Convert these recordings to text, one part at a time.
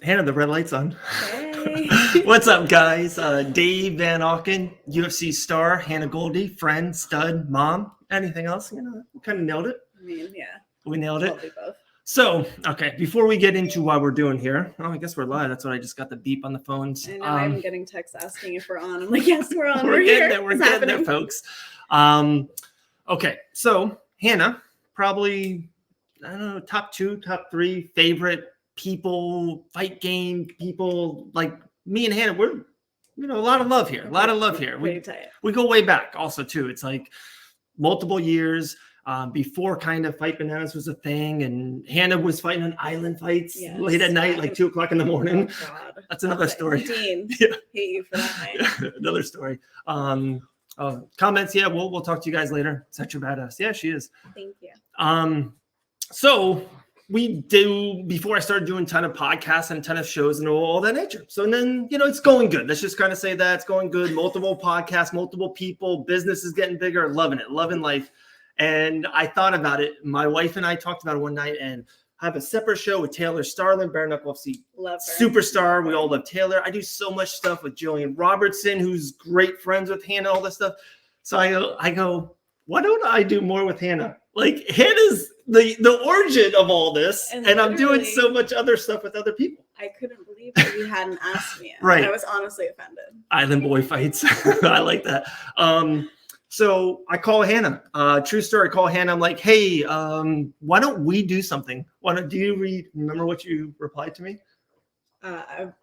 Hannah, the red light's on. Hey. What's up, guys? Dave Van Auken, UFC star, Hannah Goldy, friend, stud, mom. Anything else? We kind of nailed it. I mean, yeah. We nailed it. Probably both. So, okay, before we get into what we're doing here, I guess we're live. That's what I just got the beep on the phones. I know I'm getting texts asking if we're on. I'm like, yes, we're on. We're here. getting there, folks. Okay, so Hannah, probably, I don't know, top 2, top 3 favorite people, fight game people. Like me and Hannah, we're, a lot of love here. We go way back also too. It's like multiple years before kind of Fight Bananas was a thing, and Hannah was fighting on island fights late at night, like 2:00 in the morning. Oh, God. That's another story. Dean, Yeah. hate you for that night. Yeah, another story. Comments, we'll talk to you guys later. Such a badass. Yeah, she is. Thank you. So we do, before I started doing a ton of podcasts and a ton of shows and all that nature. So then, it's going good. Let's just kind of say that it's going good. Multiple podcasts, multiple people, business is getting bigger, loving it, loving life. And I thought about it. My wife and I talked about it one night and have a separate show with Taylor Starlin, Bare Knuckle FC Love her. superstar. We all love Taylor. I do so much stuff with Jillian Robertson, who's great friends with Hannah, all this stuff. So I go, why don't I do more with Hannah? Like, Hannah's the origin of all this, and I'm doing so much other stuff with other people. I couldn't believe that you hadn't asked me. Right. I was honestly offended. Island boy fights. I like that. So I call Hannah. True story. I call Hannah. I'm like, hey, why don't we do something? Do you remember what you replied to me?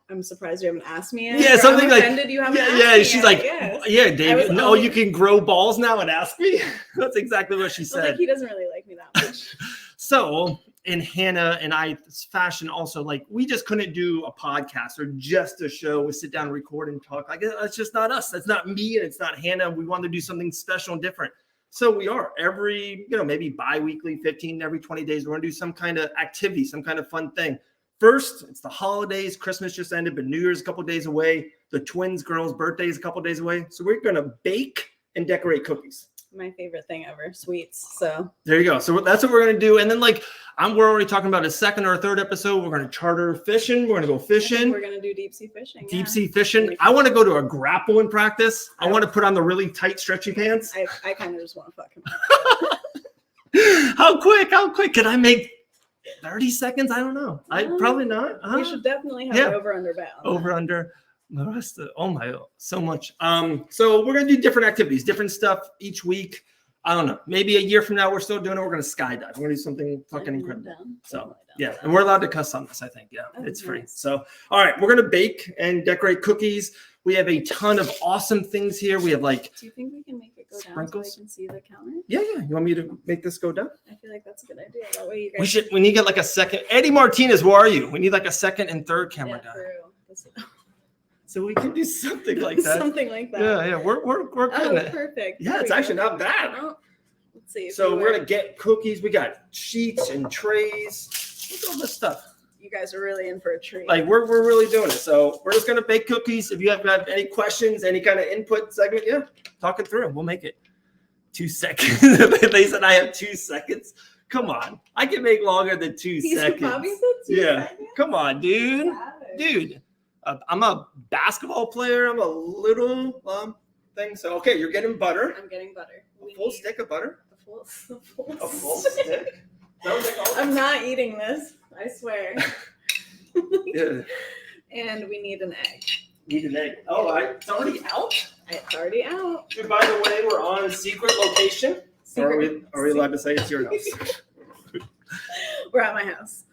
I'm surprised you haven't asked me yet. Yeah, something like, you haven't asked me she's yet, like, yeah, David, you can grow balls now and ask me. That's exactly what she said. Like, he doesn't really like me that much. So in Hannah and I's fashion also, like, we just couldn't do a podcast or just a show. We sit down and record and talk. Like, that's just not us. That's not me, and it's not Hannah. We wanted to do something special and different. So we are every, maybe bi-weekly, 15, every 20 days, we're going to do some kind of activity, some kind of fun thing. First, it's the holidays. Christmas just ended, but New Year's a couple of days away. The twins' girls' birthday is a couple of days away. So we're going to bake and decorate cookies. My favorite thing ever, sweets. So there you go. So that's what we're going to do. And then, we're already talking about a second or a third episode. We're going to charter fishing. We're going to go fishing. We're going to do deep sea fishing. Deep sea fishing. I want to go to a grappling practice. I want to put on the really tight, stretchy pants. I kind of just want to fuck him up. How quick can I make 30 seconds? I don't know. Probably not. You should definitely have over-under bound. Over-under. The rest of, so much. So we're going to do different activities, different stuff each week. I don't know. Maybe a year from now, we're still doing it. We're going to skydive. We're going to do something fucking incredible. So, yeah. And we're allowed to cuss on this, I think. Yeah, it's free. Nice. So, all right. We're going to bake and decorate cookies. We have a ton of awesome things here. We have do you think we can make it go sprinkles? down so I can see the counter? Yeah. You want me to make this go down? I feel like that's a good idea. That way you guys. We need to get like a second. Eddie Martinez, where are you? We need like a second and third camera guy. So we can do something like that. Something like that. Yeah. We're getting it. Perfect. Yeah, it's actually not bad. Oh, let's see. So we're gonna get cookies. We got sheets and trays. Look at all this stuff. You guys are really in for a treat. Like we're really doing it. So we're just gonna bake cookies. If you have any questions, any kind of input segment, talk it through. We'll make it 2 seconds. They said I have 2 seconds. Come on, I can make longer than 2 seconds. Bobby said 2 seconds? Come on, dude. I'm a basketball player. I'm a little thing. So okay, you're getting butter. I'm getting butter. A full stick of butter. A full stick. I'm not eating this. I swear. Yeah. And we need an egg. Oh, it's already out? It's already out. Dude, by the way, we're on a secret location. Are we allowed to say it's your house? We're at my house.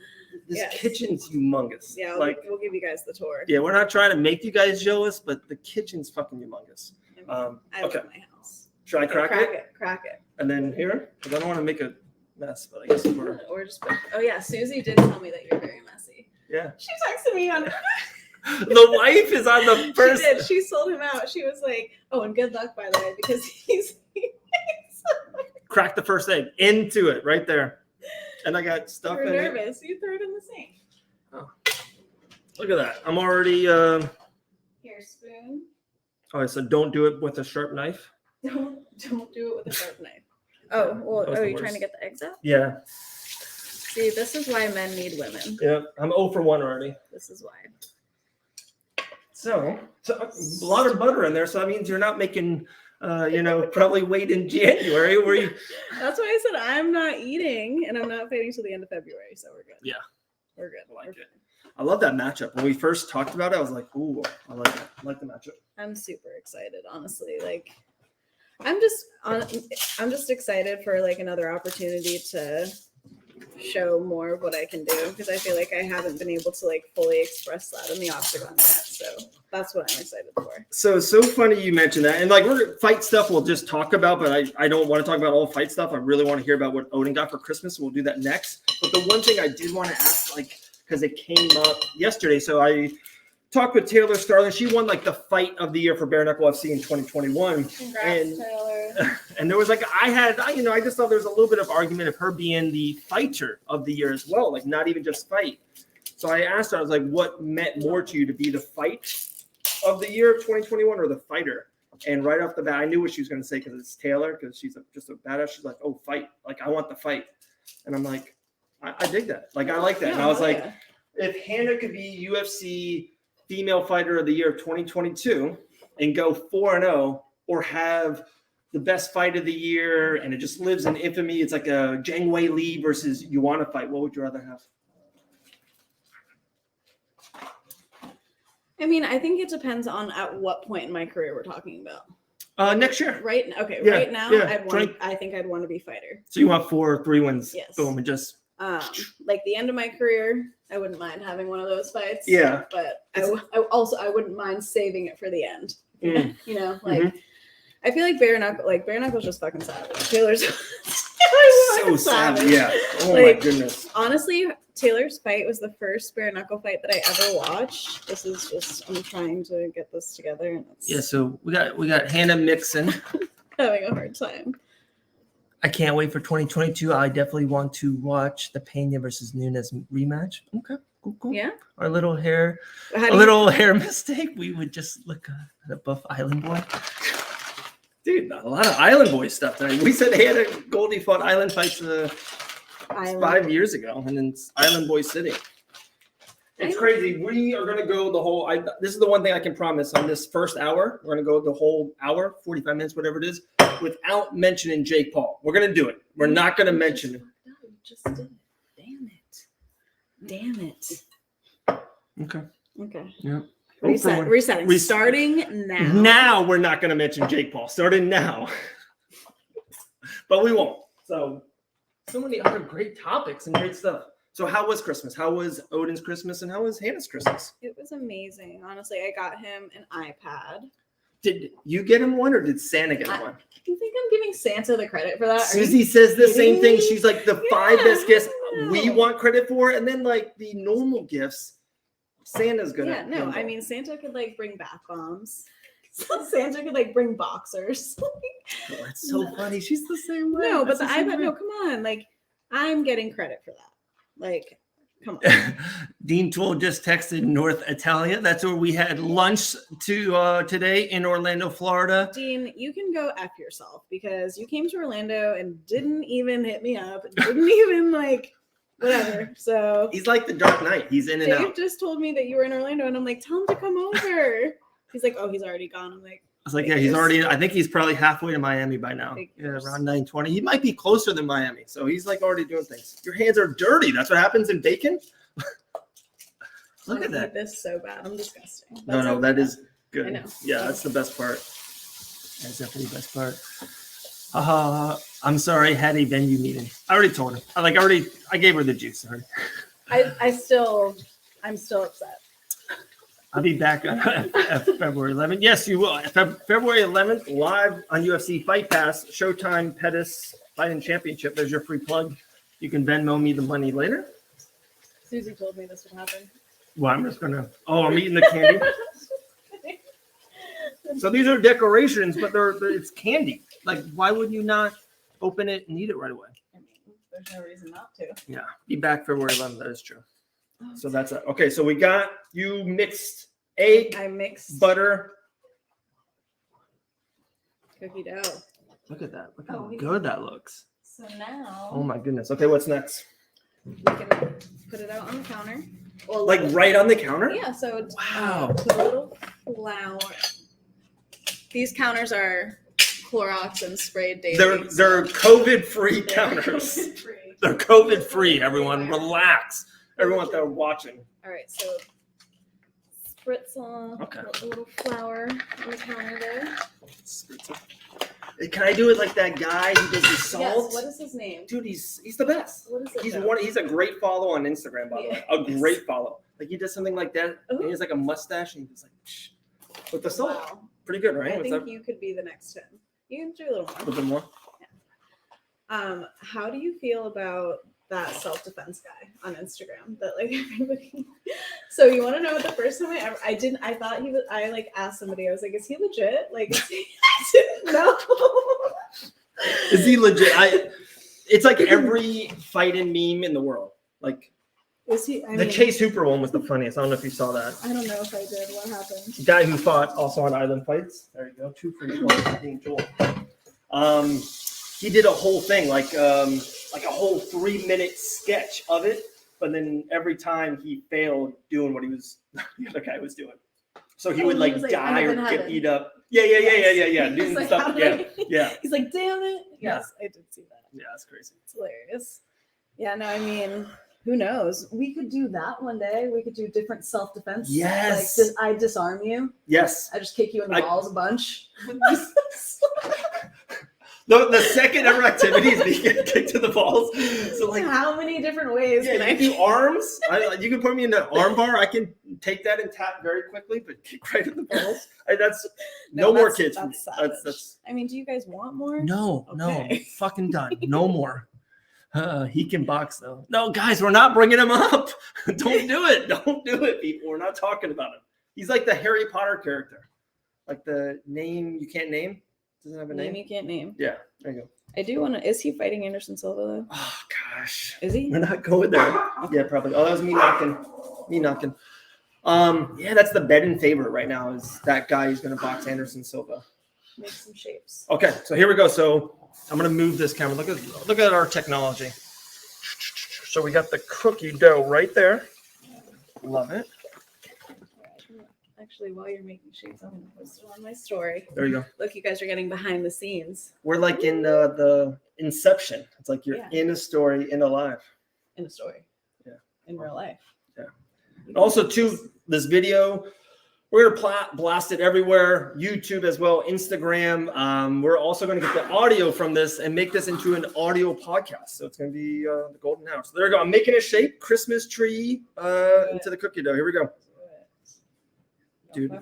This kitchen's humongous. Yeah, we'll give you guys the tour. Yeah, we're not trying to make you guys jealous, but the kitchen's fucking humongous. I love my house. Should I crack it? Crack it. And then here? Because I don't want to make a mess, but I guess we're... Or just... Oh, yeah, Susie did tell me that you're very messy. Yeah. She texted me on... The wife is on the first... She did. She sold him out. She was like, oh, and good luck, by the way, because he's... Crack the first egg into it right there. And I got stuff in it. You're nervous. You threw it in the sink. Oh. Look at that. I'm already... Here, spoon. All right, so don't do it with a sharp knife. Don't do it with a sharp knife. Oh, well, are you trying to get the eggs out? Yeah. See, this is why men need women. Yeah, I'm 0 for 1 already. This is why. So a lot of butter in there. So that means you're not making, probably wait in January where you. That's why I said I'm not eating, and I'm not fighting till the end of February, so we're good. Yeah, we're good. I like it. I love that matchup. When we first talked about it, I was like, "Ooh, I like it. I like the matchup." I'm super excited, honestly. Like, I'm just excited for like another opportunity to show more of what I can do, because I feel like I haven't been able to like fully express that in the octagon yet. So that's what I'm excited for. So funny you mentioned that. And like we're fight stuff we'll just talk about, but I don't want to talk about all fight stuff. I really want to hear about what Odin got for Christmas. We'll do that next. But the one thing I did want to ask, like, because it came up yesterday. So I talked with Taylor Starling. She won like the fight of the year for Bare Knuckle FC in 2021. Congrats, Taylor. And there was like, I just thought there was a little bit of argument of her being the fighter of the year as well, like not even just fight. So I asked her, I was like, what meant more to you, to be the fight of the year of 2021 or the fighter? And right off the bat, I knew what she was going to say, because it's Taylor, because she's just a badass. She's like, oh, fight. Like, I want the fight. And I'm like, I dig that. Like, I like that. Yeah, and I was like, if Hannah could be UFC female fighter of the year of 2022 and go 4-0, or have the best fight of the year and it just lives in infamy, it's like a Zhang Wei Li versus Yuana fight, what would you rather have? I mean, I think it depends on at what point in my career we're talking about. Next year. Right now, right now, I think I'd want to be fighter. So you want 3 wins? Yes. Boom, and just like the end of my career, I wouldn't mind having one of those fights. Yeah. But I wouldn't mind saving it for the end. Mm. You know, like I feel like Bare Knuckle's just fucking savage. Taylor's so savage. Yeah. Oh like, my goodness. Honestly, Taylor's fight was the first bare knuckle fight that I ever watched. This is just, I'm trying to get this together. And yeah, so we got Hannah Mixon. Having a hard time. I can't wait for 2022. I definitely want to watch the Pena versus Nunes rematch. Okay, cool. Yeah. Our little hair mistake. We would just look at a buff Island boy. Dude, a lot of Island boy stuff tonight. We said Hannah Goldy fought Island fights 5 years ago, and then it's Island Boy City. It's crazy. We are going to go the whole. This is the one thing I can promise on this first hour. We're going to go the whole hour, 45 minutes, whatever it is, without mentioning Jake Paul. We're going to do it. We're not going to mention him. No, you just did it. Damn it. Okay. Yeah. Resetting. Starting now. Now we're not going to mention Jake Paul. Starting now. But we won't. So many other great topics and great stuff. So how was Christmas? How was Odin's Christmas, and how was Hannah's Christmas? It was amazing. Honestly, I got him an iPad. Did you get him one, or did Santa get one? You think I'm giving Santa the credit for that? Susie says the same thing. She's like, the 5 best gifts we want credit for, and then like the normal gifts, Santa's gonna. Yeah, no, I mean Santa could like bring bath bombs. Santa could like bring boxers. Oh, that's so funny. She's the same way. No, but the iPad. No, come on. Like, I'm getting credit for that. Like, come on. Dean Tool just texted North Italia. That's where we had lunch today in Orlando, Florida. Dean, you can go F yourself, because you came to Orlando and didn't even hit me up. Didn't even like whatever. So he's like the Dark Knight. He's in and Dave out. Dave just told me that you were in Orlando, and I'm like, tell him to come over. He's like, oh, he's already gone. I'm like, I was like, yeah, he's already. I think he's probably halfway to Miami by now. Yeah, around 9:20. He might be closer than Miami, so he's like already doing things. Your hands are dirty. That's what happens in bacon. Look at that. This so bad. I'm disgusting. No, that is good. I know. Yeah, that's the best part. That's definitely the best part. I'm sorry. I had a venue meeting. I already told him. I gave her the juice. Already. I'm still upset. I'll be back on February 11th. Yes, you will. February 11th, live on UFC Fight Pass, Showtime Pettis Fighting Championship. There's your free plug. You can Venmo me the money later. Susie told me this would happen. Well, I'm just going to... Oh, I'm eating the candy. So these are decorations, but it's candy. Like, why would you not open it and eat it right away? I mean, there's no reason not to. Yeah, be back February 11th. That is true. So that's it. Okay, so we got you mixed egg, I mixed butter, cookie dough. Look at that. Look how good that looks. So now, oh my goodness. Okay, what's next? we can put it out on the counter. Well, Like right on the counter? Yeah, so it's Wow. put a little flour. These counters are Clorox and sprayed daily. They're COVID-free counters. They're COVID-free, everyone. Relax. Everyone that are watching. All right, so spritz on a little flour on the counter there. Can I do it like that guy who does the salt? Yes, what is his name? Dude, he's the best. What is it? He's a great follow on Instagram, by the way. A great follow. Like he does something like that. And he has like a mustache and he's like with the salt. Wow. Pretty good, right? I think you could be the next Tim. You can do a little more. A little bit more. Yeah. How do you feel about that self-defense guy on Instagram that like everybody? So you want to know what the first time I thought he was. I like asked somebody. I was like, is he legit? Like, is he, I didn't know. Is he legit? It's like every fighting meme in the world. Like. Was he? The Chase Hooper one was the funniest. I don't know if you saw that. I don't know if I did. What happened? The guy who fought also on Island Fights. There you go. 2 for Joel. He did a whole thing, like a whole 3-minute sketch of it, but then every time he failed doing what the other guy was doing. So he would like die or get beat up. Yeah. Doing like, stuff. Yeah. He's like, damn it. Yes, Yeah. I did see that. Yeah, that's crazy. It's hilarious. Yeah, no, I mean, who knows? We could do that one day. We could do different self-defense. Yes. Like, I disarm you. Yes. I just kick you in the balls a bunch. The second ever activity is being kicked to the balls. So like, how many different ways can I do arms? You can put me in an arm bar. I can take that and tap very quickly, but kick right in the balls. That's no more kids. That's I mean, do you guys want more? No, I'm fucking done. No more. He can box though. No, guys, we're not bringing him up. Don't do it. Don't do it, people. We're not talking about him. He's like the Harry Potter character, like the name you can't name. Doesn't have a name. You can't name. Yeah, there you go. I do want to. Is he fighting Anderson Silva though? Oh gosh, is he? We're not going there. Yeah, probably. Oh, that was me knocking. Yeah, that's the betting favorite right now. Is that guy who's going to box Anderson Silva? Make some shapes. Okay, so here we go. So I'm going to move this camera. Look at our technology. So we got the cookie dough right there. Love it. Actually, while you're making shapes, I'm going to post it on my story. There you go. Look, you guys are getting behind the scenes. We're like in the Inception. It's like you're in a story, in a life. In a story. Yeah. In real life. Yeah. Also, too, this video, we're going to blast it everywhere. YouTube as well, Instagram. We're also going to get the audio from this and make this into an audio podcast. So it's going to be the golden hour. So there we go. I'm making a shape, Christmas tree into the cookie dough. Here we go. Dude,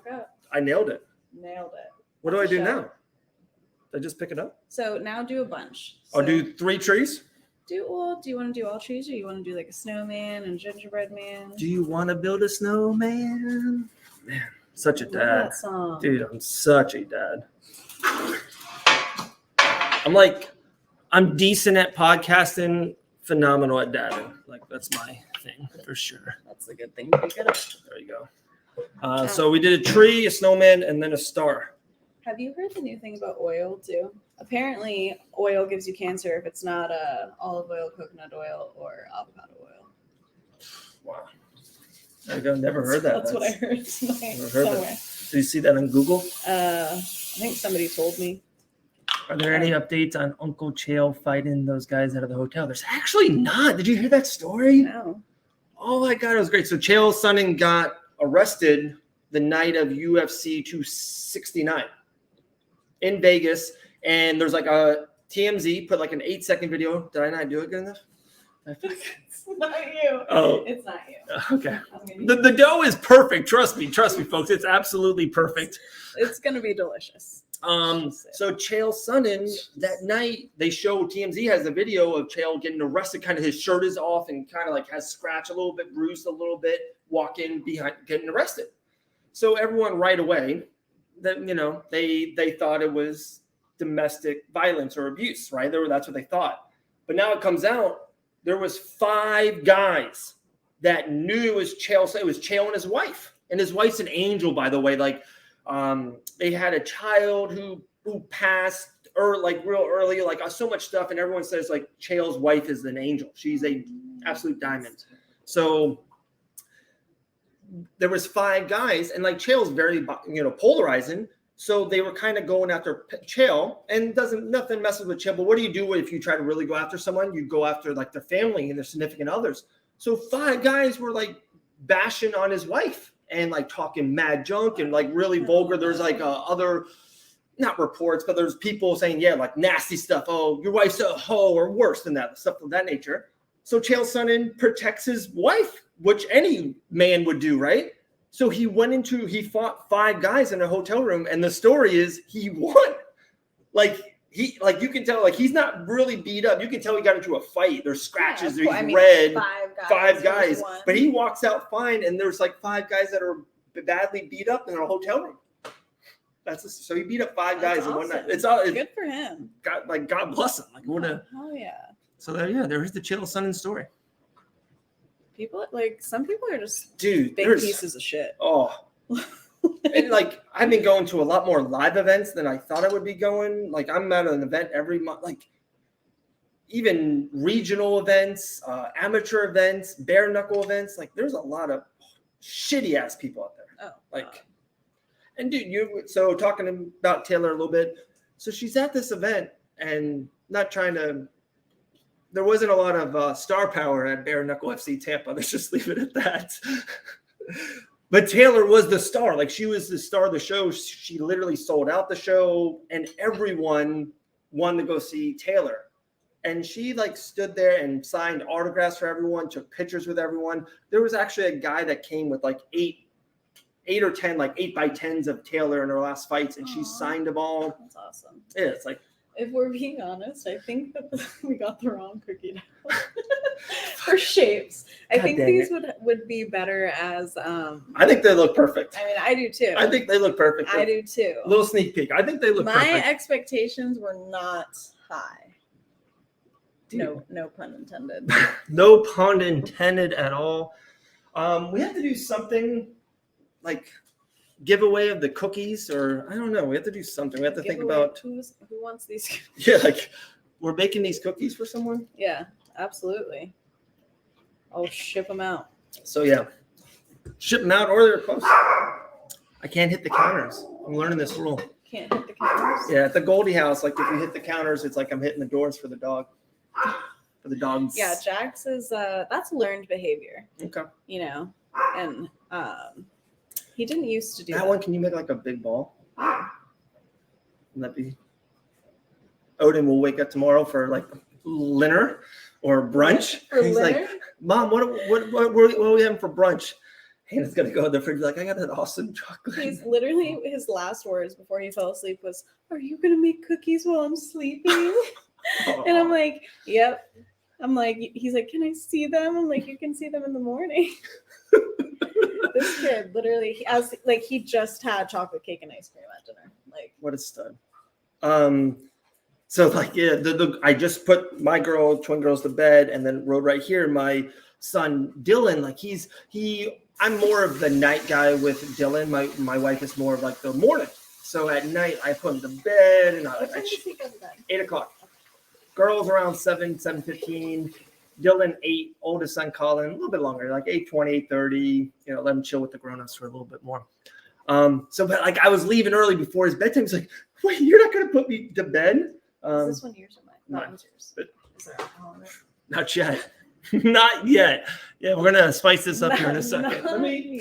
I nailed it. What do I do now? Did I just pick it up? So now do a bunch. I'll do 3 trees. Do you want to do all trees, or you want to do like a snowman and gingerbread man? Do you want to build a snowman? Man, such a dad. That song. Dude, I'm such a dad. I'm decent at podcasting, phenomenal at dadding. Like that's my thing for sure. That's a good thing to be good at. There you go. So we did a tree, a snowman, and then a star. Have you heard the new thing about oil too? Apparently, oil gives you cancer if it's not olive oil, coconut oil, or avocado oil. Wow. There you go. Never heard that. That's what I heard tonight. Never heard that. Did you see that on Google? I think somebody told me. Are there any updates on Uncle Chael fighting those guys out of the hotel? There's actually not. Did you hear that story? No. Oh my God, it was great. So Chael Sonnen got arrested the night of UFC 269 in Vegas, and there's like a TMZ put like an 8-second video. Did I not do it good enough? It's not you. Oh, it's not you. Okay. The dough is perfect. Trust me, folks. It's absolutely perfect. It's gonna be delicious. So Chael Sonnen that night, they show TMZ has a video of Chael getting arrested. Kind of his shirt is off and kind of like has scratched a little bit, bruised a little bit, walking behind, getting arrested. So everyone right away, that they thought it was domestic violence or abuse, right? That's what they thought. But now it comes out there was 5 guys that knew it was Chael. It was Chael and his wife, and his wife's an angel, by the way. Like they had a child who passed real early, like so much stuff, and everyone says like Chael's wife is an angel. She's a absolute diamond. So there was 5 guys, and like Chael's very, polarizing. So they were kind of going after Chael, and nothing messes with Chael. But what do you do if you try to really go after someone? You go after like their family and their significant others. So 5 guys were like bashing on his wife and like talking mad junk and like really vulgar. There's like other, not reports, but there's people saying, yeah, like nasty stuff. Oh, your wife's a hoe, or worse than that, stuff of that nature. So Chael Sonnen protects his wife, which any man would do, right? So he fought 5 guys in a hotel room, and the story is he won. You can tell, like, he's not really beat up. You can tell he got into a fight. There's scratches. There's red. 5 guys. But he walks out fine, and there's like 5 guys that are badly beat up in a hotel room. So he beat up 5 guys in one night. It's good for him. God bless him. Like, what a. Oh yeah. So there's the Chael Sonnen story. People, like, some people are just big pieces of shit. Oh. And like, I've been going to a lot more live events than I thought I would be going. Like, I'm at an event every month, like even regional events, amateur events, bare knuckle events. Like, there's a lot of shitty ass people out there. Oh, and dude, so talking about Taylor a little bit. So she's at this event, and not trying to. There wasn't a lot of star power at Bare Knuckle FC Tampa. Let's just leave it at that. But Taylor was the star. Like, she was the star of the show. She literally sold out the show, and everyone wanted to go see Taylor. And she like stood there and signed autographs for everyone, took pictures with everyone. There was actually a guy that came with like 8 or 10, like 8x10s of Taylor in her last fights, and she signed them all. That's awesome. Yeah, it's like. If we're being honest, I think that we got the wrong cookie dough for shapes. I think these would be better as. I think they look perfect. I mean, I do too. I think they look perfect. I do too. A little sneak peek. I think they look perfect. My expectations were not high. Dude. No pun intended. No pun intended at all. We have to do something like giveaway of the cookies, or I don't know. We have to do something. We have to think about who wants these cookies. Yeah, like we're baking these cookies for someone. Yeah, absolutely. I'll ship them out. So yeah, ship them out, or they're close. I can't hit the counters. I'm learning this rule. Can't hit the counters. Yeah, at the Goldy house, like if you hit the counters, it's like I'm hitting the doors for the dog. For the dogs. Yeah, Jax is that's learned behavior. Okay. And he didn't used to do that one. Can you make like a big ball? Wouldn't that be? Odin will wake up tomorrow for like dinner or brunch. He's like, Mom, what are we having for brunch? Hannah's gonna go in the fridge like, I got that awesome chocolate. He's literally, his last words before he fell asleep was, "Are you gonna make cookies while I'm sleeping?" And I'm like, yep. I'm like, he's like, can I see them? I'm like, you can see them in the morning. This kid literally, he just had chocolate cake and ice cream at dinner. Like, what a stud. So like, yeah, I just put my twin girls to bed, and then rode right here. My son Dylan, like I'm more of the night guy with Dylan. My wife is more of like the morning. So at night I put him to bed, and what time does he go to bed? 8:00. Girls around 7:15. Dylan 8. Oldest son Colin a little bit longer, like 8:20, 8:30. Let him chill with the grown-ups for a little bit more. But like I was leaving early before his bedtime. He's like, "Wait, you're not gonna put me to bed?" Is this one yours or mine? No, it's yours. But is there alcohol in it? Not yet. Not yet. Yeah, we're gonna spice this up here in a second.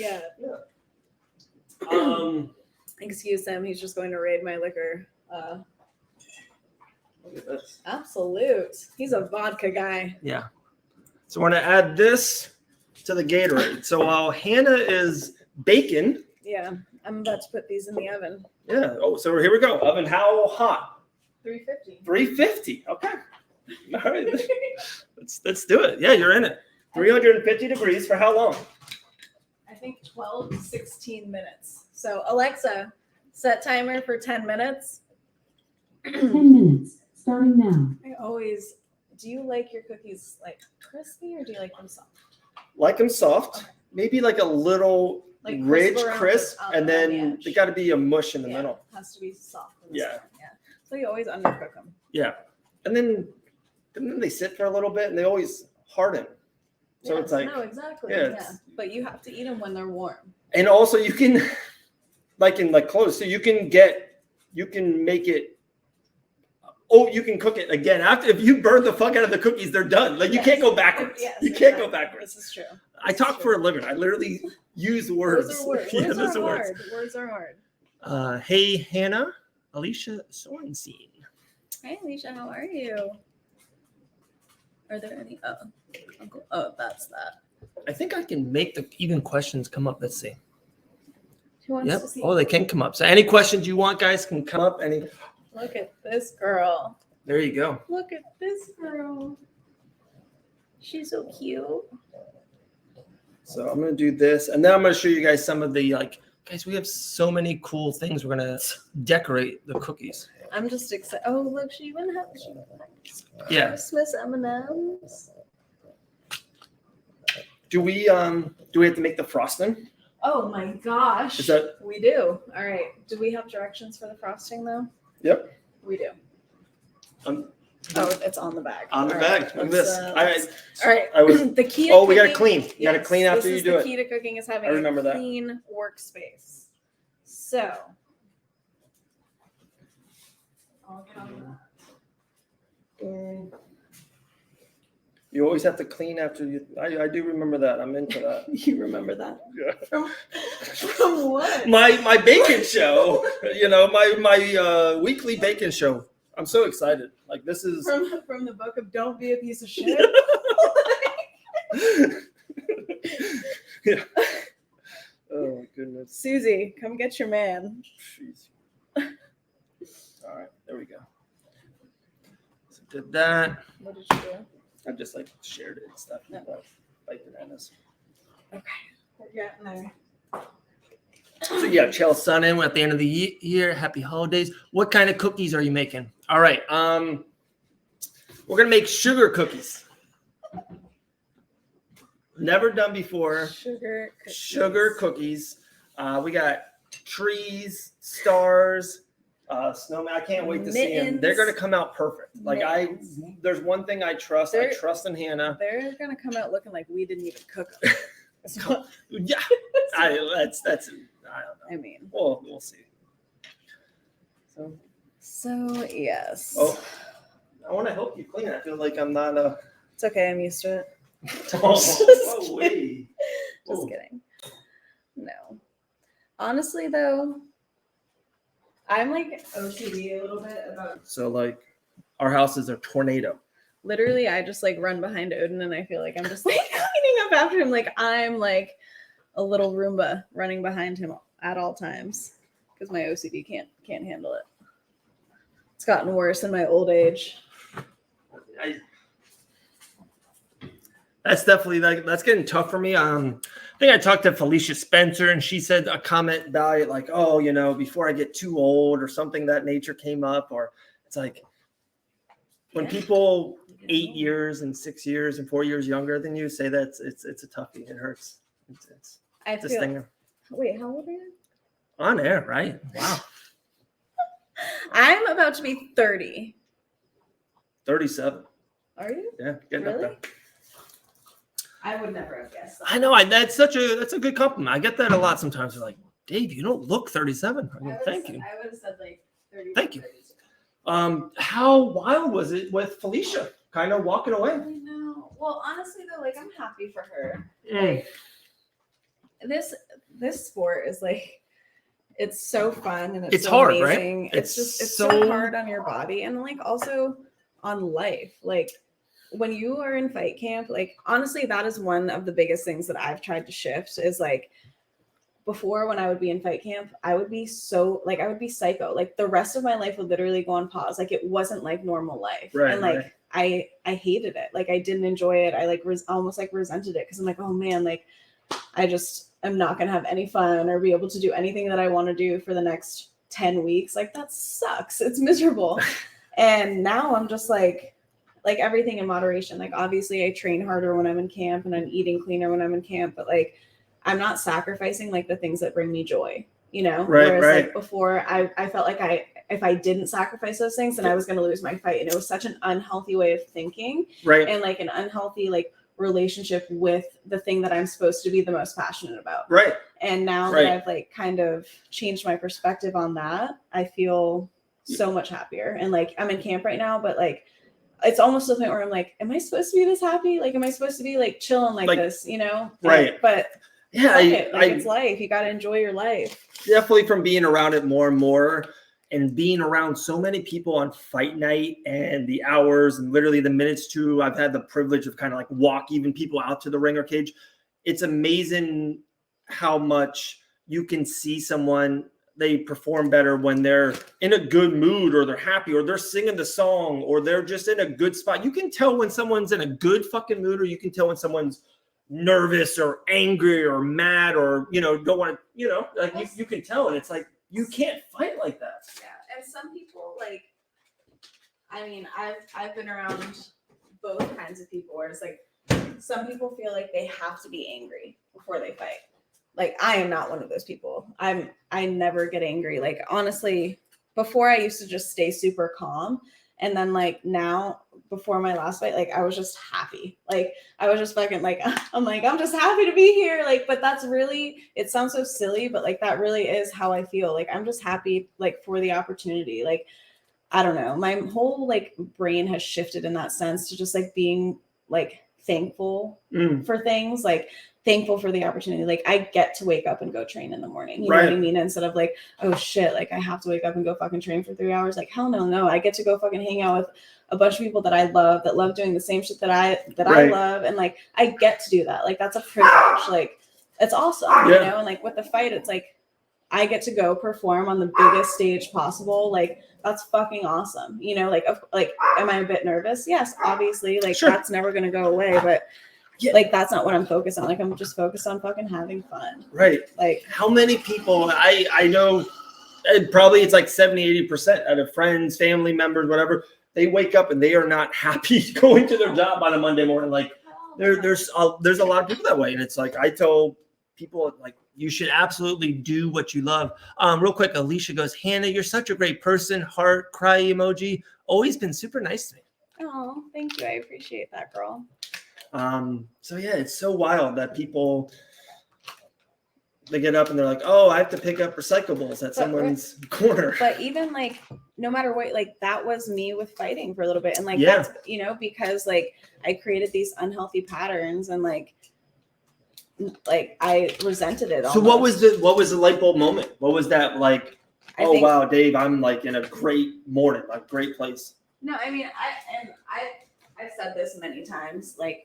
Yeah. Excuse him. He's just going to raid my liquor. Look at this. Absolute. He's a vodka guy. Yeah. So we're gonna add this to the Gatorade. So while Hannah is baking. Yeah, I'm about to put these in the oven. Yeah. Oh, so here we go. Oven how hot? 350. 350. Okay. All right. Let's do it. Yeah, you're in it. 350 degrees for how long? I think 12 to 16 minutes. So Alexa, set timer for 10 minutes. 10 minutes. Starting now. Do you like your cookies like crispy, or do you like them soft? Like them soft. Okay. Maybe like a little like rich, crisp, and then they got to be a mush in the middle. It has to be soft. Yeah. So you always undercook them. Yeah. And then they sit for a little bit, and they always harden. So it's like, no, exactly. yeah, Yeah, but you have to eat them when they're warm. and also you can, like in like clothes, so you can make it. Oh, you can cook it again after if you burn the fuck out of the cookies, they're done. Like you can't go backwards. Yes, you can't go backwards. This is true. I talk for a living. I literally use words. Those are words. Yeah, Words those are are words. hard. Words are hard. Hey, Hannah, Alicia Sorensen. Hey, Alicia, how are you? Are there any? Uncle. Oh, that's that. I think I can make the even questions come up. Let's see. Who wants Yep. to see? Oh, they can come up. So any questions you want, guys, can come up. Look at this girl. There you go. Look at this girl. She's so cute. So I'm gonna do this, and then I'm gonna show you guys some of the guys. We have so many cool things. We're gonna decorate the cookies. I'm just excited. Oh, look, she even has Yeah. Christmas M&Ms. Do we have to make the frosting? Oh my gosh. Is that? We do. All right. Do we have directions for the frosting though? Yep. We do. Oh, it's on the bag. on the All bag. right, Look at let's, this. all right. I was. The key to Oh, we gotta cooking- clean. You gotta clean after you do The it. key to cooking is having I remember a that. clean workspace. So I'll get on that. You always have to clean after you. I do remember that. I'm into that. You remember that? Yeah. From what? My bacon show. My weekly bacon show. I'm so excited. Like this is From the book of Don't Be a Piece of Shit. Yeah. Oh my goodness. Susie, come get your man. Jeez. All right, there we go. So did that. What did you do? I just shared it and stuff. No. Like bananas. Okay, we're getting there. So yeah, chill sun in. We're at the end of the year. Happy holidays. What kind of cookies are you making? All right. We're gonna make sugar cookies. Never done before. Sugar cookies. We got trees, stars, snowman. I can't wait to see them. They're gonna come out perfect. There's one thing I trust. I trust in Hannah. They're gonna come out looking like we didn't even cook them. Yeah, that's. I don't know. I mean, We'll see. So yes. Oh, I want to help you clean it. I feel like I'm not a. It's okay. I'm used to it. Oh, wait. Just kidding. No. Honestly, though, I'm OCD a little bit about. So our house is a tornado. Literally, I just run behind Odin, and I feel like I'm just cleaning up after him. I'm a little Roomba running behind him at all times because my OCD can't handle it. It's gotten worse in my old age. That's definitely that's getting tough for me. I think I talked to Felicia Spencer, and she said a comment about it, before I get too old or something that nature came up, or it's when people 8 years and 6 years and 4 years younger than you say that it's a toughie. It hurts. It's a stinger. Wait, how old are you? On air, right? Wow. I'm about to be 30. 37. Are you? Yeah, getting up Really? there. I would never have guessed that. I know. That's a good compliment. I get that a lot sometimes. They're like, Dave, you don't look 37. I mean, thank you. I would have said 30. Thank you. How wild was it with Felicia kind of walking away? I know. Well, honestly though, I'm happy for her. Mm. This sport is it's so fun and It's so hard, amazing. right? It's so hard on your body and also on life. When you are in fight camp, honestly, that is one of the biggest things that I've tried to shift is before when I would be in fight camp, I would be so I would be psycho. The rest of my life would literally go on pause. It wasn't normal life. Right, and right. I hated it. I didn't enjoy it. I almost resented it because I'm oh man, I just am not gonna have any fun or be able to do anything that I want to do for the next 10 weeks. That sucks. It's miserable. And now I'm just everything in moderation. Obviously I train harder when I'm in camp and I'm eating cleaner when I'm in camp, but I'm not sacrificing the things that bring me joy, Right, Whereas right. before I felt if I didn't sacrifice those things, then I was going to lose my fight. And it was such an unhealthy way of thinking. Right. And an unhealthy relationship with the thing that I'm supposed to be the most passionate about. Right. And now that I've like kind of changed my perspective on that, I feel so much happier. And like I'm in camp right now, but like it's almost to the point where I'm like, am I supposed to be this happy? Like, am I supposed to be like chilling like this, you know? Right. But yeah, it's life. You got to enjoy your life. Definitely from being around it more and more and being around so many people on fight night and the hours and literally the minutes too. I've had the privilege of kind of like walk even people out to the ringer cage. It's amazing how much you can see someone, they perform better when they're in a good mood or they're happy or they're singing the song or they're just in a good spot. You can tell when someone's in a good fucking mood or you can tell when someone's nervous or angry or mad or, you know, don't want to, you know, like you can tell. And it's like, you can't fight like that. Yeah. And some people like, I mean, I've been around both kinds of people where it's like, some people feel like they have to be angry before they fight. Like I am not one of those people. I never get angry. Like honestly, before I used to just stay super calm. And then like now before my last fight, like I was just happy. Like I was just fucking like, I'm just happy to be here. Like, but that's really, it sounds so silly, but like that really is how I feel. Like I'm just happy like for the opportunity. Like, I don't know. My whole like brain has shifted in that sense to just like being like thankful for things, like thankful for the opportunity. Like I get to wake up and go train in the morning. You know what I mean? Instead of like, oh shit, like I have to wake up and go fucking train for 3 hours. Like hell no. I get to go fucking hang out with a bunch of people that I love, that love doing the same shit that I love. And like, I get to do that. Like that's a privilege. Like it's awesome, you know? And like with the fight, it's like, I get to go perform on the biggest stage possible. Like that's fucking awesome. You know, like am I a bit nervous? Yes, obviously. Like that's never going to go away, but like that's not what I'm focused on. Like I'm just focused on fucking having fun. Right. Like how many people I know, probably it's like 70-80% out of friends, family members, whatever, they wake up and they are not happy going to their job on a Monday morning. Like there's a lot of people that way. And it's like, I tell people like, you should absolutely do what you love. Real quick, Alicia goes, Hannah, you're such a great person. Heart, cry emoji. Always been super nice to me. Oh, thank you. I appreciate that, girl. So yeah, it's so wild that people, they get up and they're like, oh, I have to pick up recyclables at someone's corner. But even like, no matter what, like that was me with fighting for a little bit. And like, that's, you know, because like I created these unhealthy patterns and like I resented it. So what was the light bulb moment? What was that like? Wow, Dave, I'm like in a great morning, a great place. No, I mean, I've said this many times. Like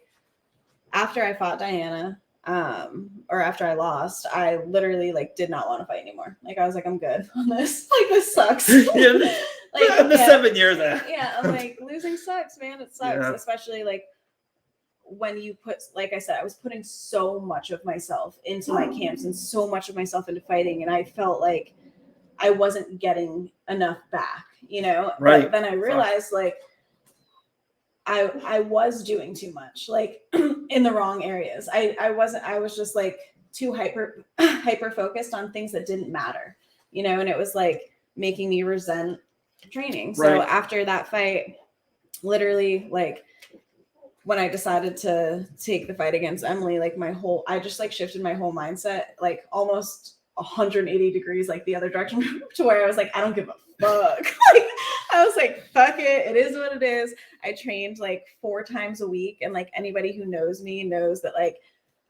after I fought Diana, or after I lost, I literally like did not want to fight anymore. Like I was like, I'm good on this. Like this sucks. Like the 7 years there. Yeah, I'm like losing sucks, man. It sucks, especially like when you put, like I said, I was putting so much of myself into my camps and so much of myself into fighting. And I felt like I wasn't getting enough back, you know? Right. But then I realized like I was doing too much, like in the wrong areas. I was just like too hyper focused on things that didn't matter, you know? And it was like making me resent training. So after that fight, literally like, when I decided to take the fight against Emily, like I just like shifted my whole mindset, like almost 180 degrees, like the other direction to where I was like, I don't give a fuck. Like, I was like, fuck it. It is what it is. I trained like 4 times a week. And like anybody who knows me knows that like,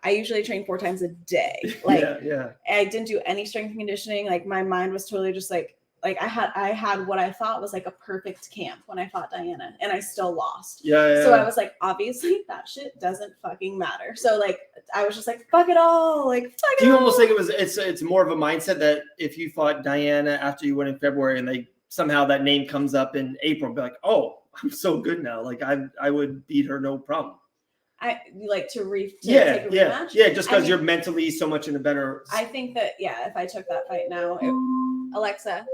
I usually train 4 times a day. Like I didn't do any strength and conditioning. Like my mind was totally just like I had what I thought was like a perfect camp when I fought Diana and I still lost. So I was like, obviously that shit doesn't fucking matter. So like, I was just like, fuck it all. Like, fuck it all. Do you almost think it's more of a mindset that if you fought Diana after you went in February and they somehow that name comes up in April, be like, oh, I'm so good now. Like I would beat her. No problem. I like to take a rematch. Yeah. Just because you're mentally so much in a better. I think that, if I took that fight now, Alexa,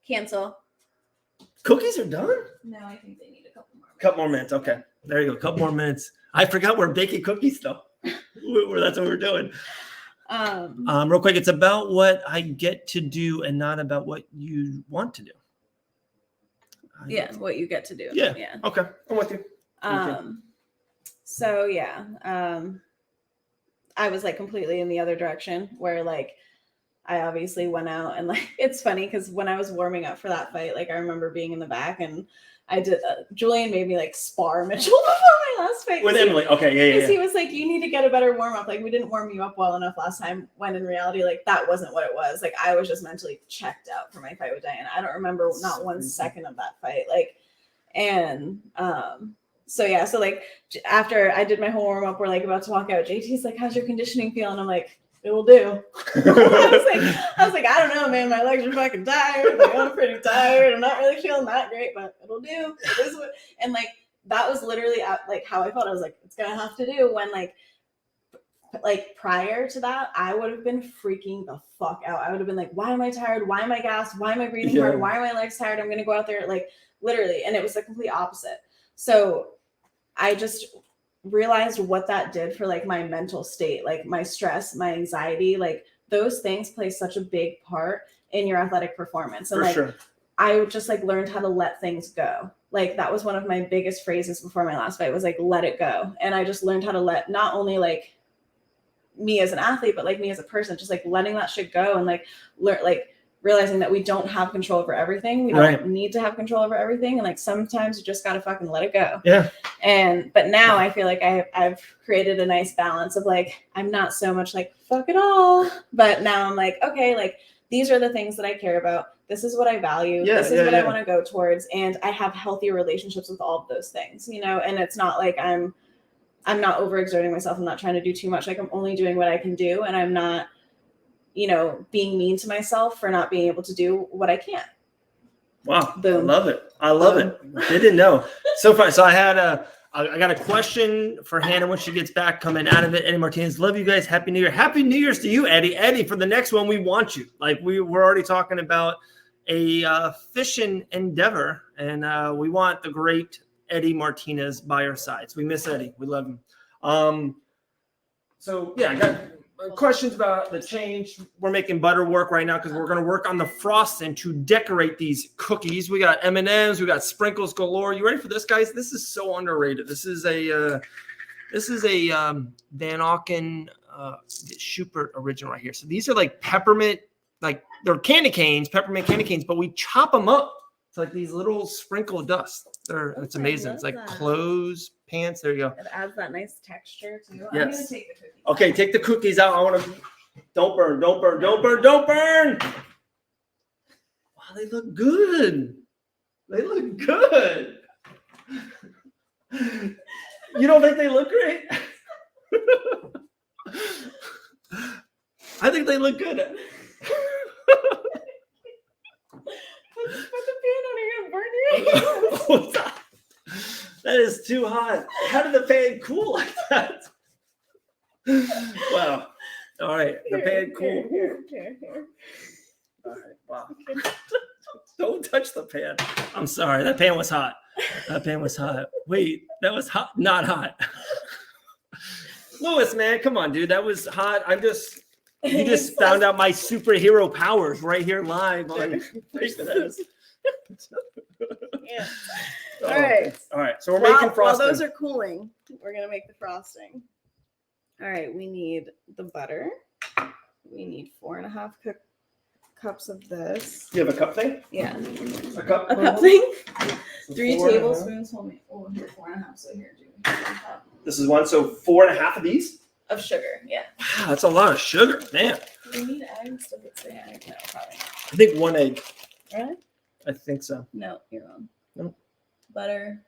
cancel. Cookies are done? No, I think they need a couple more minutes. Couple more minutes. Okay. There you go. Couple more minutes. I forgot we're baking cookies though. That's what we're doing. Real quick, it's about what I get to do and not about what you want to do. What you get to do. Yeah. Okay. I'm with you. So yeah, I was like completely in the other direction where like I obviously went out and like it's funny because when I was warming up for that fight, like I remember being in the back and I did Julian made me like spar Mitchell before my last fight With Emily. Okay, yeah. because he was like, you need to get a better warm up. Like we didn't warm you up well enough last time. When in reality, like that wasn't what it was. Like I was just mentally checked out for my fight with Diana. I don't remember not 1 second of that fight. Like, and so yeah, so like after I did my whole warm up, we're like about to walk out. JT's like, "How's your conditioning feel?" And I'm like, "It will do." I was like, I don't know, man. My legs are fucking tired. Like, I'm pretty tired. I'm not really feeling that great, but it'll do. It is what, and like that was literally like how I felt. I was like, it's gonna have to do. When like prior to that, I would have been freaking the fuck out. I would have been like, why am I tired? Why am I gassed? Why am I breathing hard? Why are my legs tired? I'm gonna go out there like literally, and it was the complete opposite. So I just realized what that did for like my mental state, like my stress, my anxiety, like those things play such a big part in your athletic performance. And I just like learned how to let things go. Like that was one of my biggest phrases before my last fight was like, let it go. And I just learned how to let not only like me as an athlete, but like me as a person, just like letting that shit go and like learn, like realizing that we don't have control over everything. We don't need to have control over everything. And like, sometimes you just got to fucking let it go. Yeah. But now I feel like I've created a nice balance of like, I'm not so much like, fuck it all. But now I'm like, okay, like these are the things that I care about. This is what I value. This is what I want to go towards. And I have healthy relationships with all of those things, you know, and it's not like I'm not overexerting myself. I'm not trying to do too much. Like I'm only doing what I can do. And I'm not, you know, being mean to myself for not being able to do what I can. Wow. Boom. I love it. They didn't know. So far. So I got a question for Hannah when she gets back coming out of it. Eddie Martinez, love you guys. Happy New Year. Happy New Year's to you, Eddie. Eddie, for the next one, we want you. Like we're already talking about a fishing endeavor, and we want the great Eddie Martinez by our sides. We miss Eddie. We love him. So yeah, I got questions about the change. We're making butter work right now because we're going to work on the frosting to decorate these cookies. We got M&Ms, we got sprinkles galore. You ready for this, guys? This is so underrated. This is a Van Auken Schubert original right here. So these are like peppermint, like they're candy canes, peppermint candy canes, but we chop them up. It's like these little sprinkle dust. It's amazing. It's like clothes, pants. There you go. It adds that nice texture too. Yes. I'm gonna take the cookies. Okay, take the cookies out. I want to. Don't burn. Don't burn. Don't burn. Don't burn. Wow, they look good. They look good. You don't think they look great? I think they look good. Put the pan on, you're gonna burn your hands. That is too hot. How did the pan cool like that? Wow. All right. The pan cool. Here. All right. Wow. Don't touch the pan. I'm sorry. That pan was hot. Wait, that was hot. Not hot. Lewis, man, come on, dude. That was hot. You just found out my superhero powers right here live on Facebook. Yeah. All right. All right. So we're making frosting. While those are cooling, we're gonna make the frosting. All right. We need the butter. We need 4.5 cups of this. You have a cup thing? Yeah. A cup. A cup thing. So 3 tablespoons. Hold me. Oh, here 4.5. So here, do this is one. So 4.5 of these. Of sugar. Yeah. Wow, that's a lot of sugar, man. Do we need eggs? Does it say egg? No, probably not. I think 1 egg. Really? I think so. No, you're wrong. No. Butter.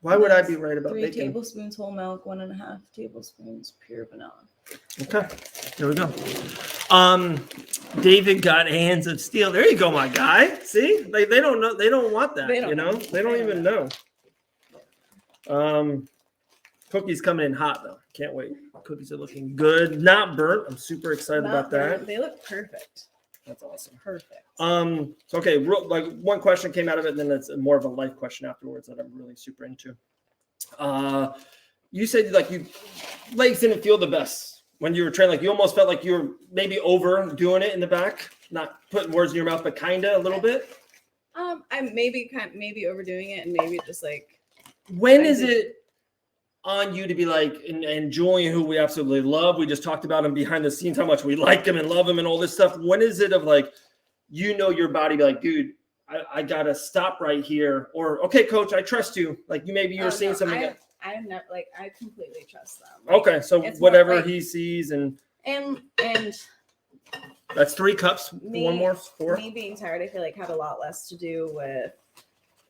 Why would I be right about 3 bacon? tablespoons whole milk, 1.5 tablespoons pure vanilla. Okay, there we go. David got hands of steel. There you go, my guy. See, they don't know. They don't want that. They don't even know. Cookies coming in hot though. Can't wait. Cookies are looking good. Not burnt. I'm super excited about that. They look perfect. That's awesome. Perfect. So okay, like one question came out of it, and then it's more of a life question afterwards that I'm really super into. You said like your legs didn't feel the best when you were training. Like you almost felt like you were maybe overdoing it in the back, not putting words in your mouth, but kinda a little bit. I'm maybe overdoing it, and maybe just like. When is it on you to be like, and Julian, who we absolutely love, we just talked about him behind the scenes, how much we like him and love him and all this stuff. When is it of like, your body be like, dude, I gotta stop right here, or okay, coach, I trust you. Like maybe you're seeing something. I'm not like, I completely trust them. Like, okay, so whatever he sees and that's 3 cups. One more, 4. Me being tired, I feel like had a lot less to do with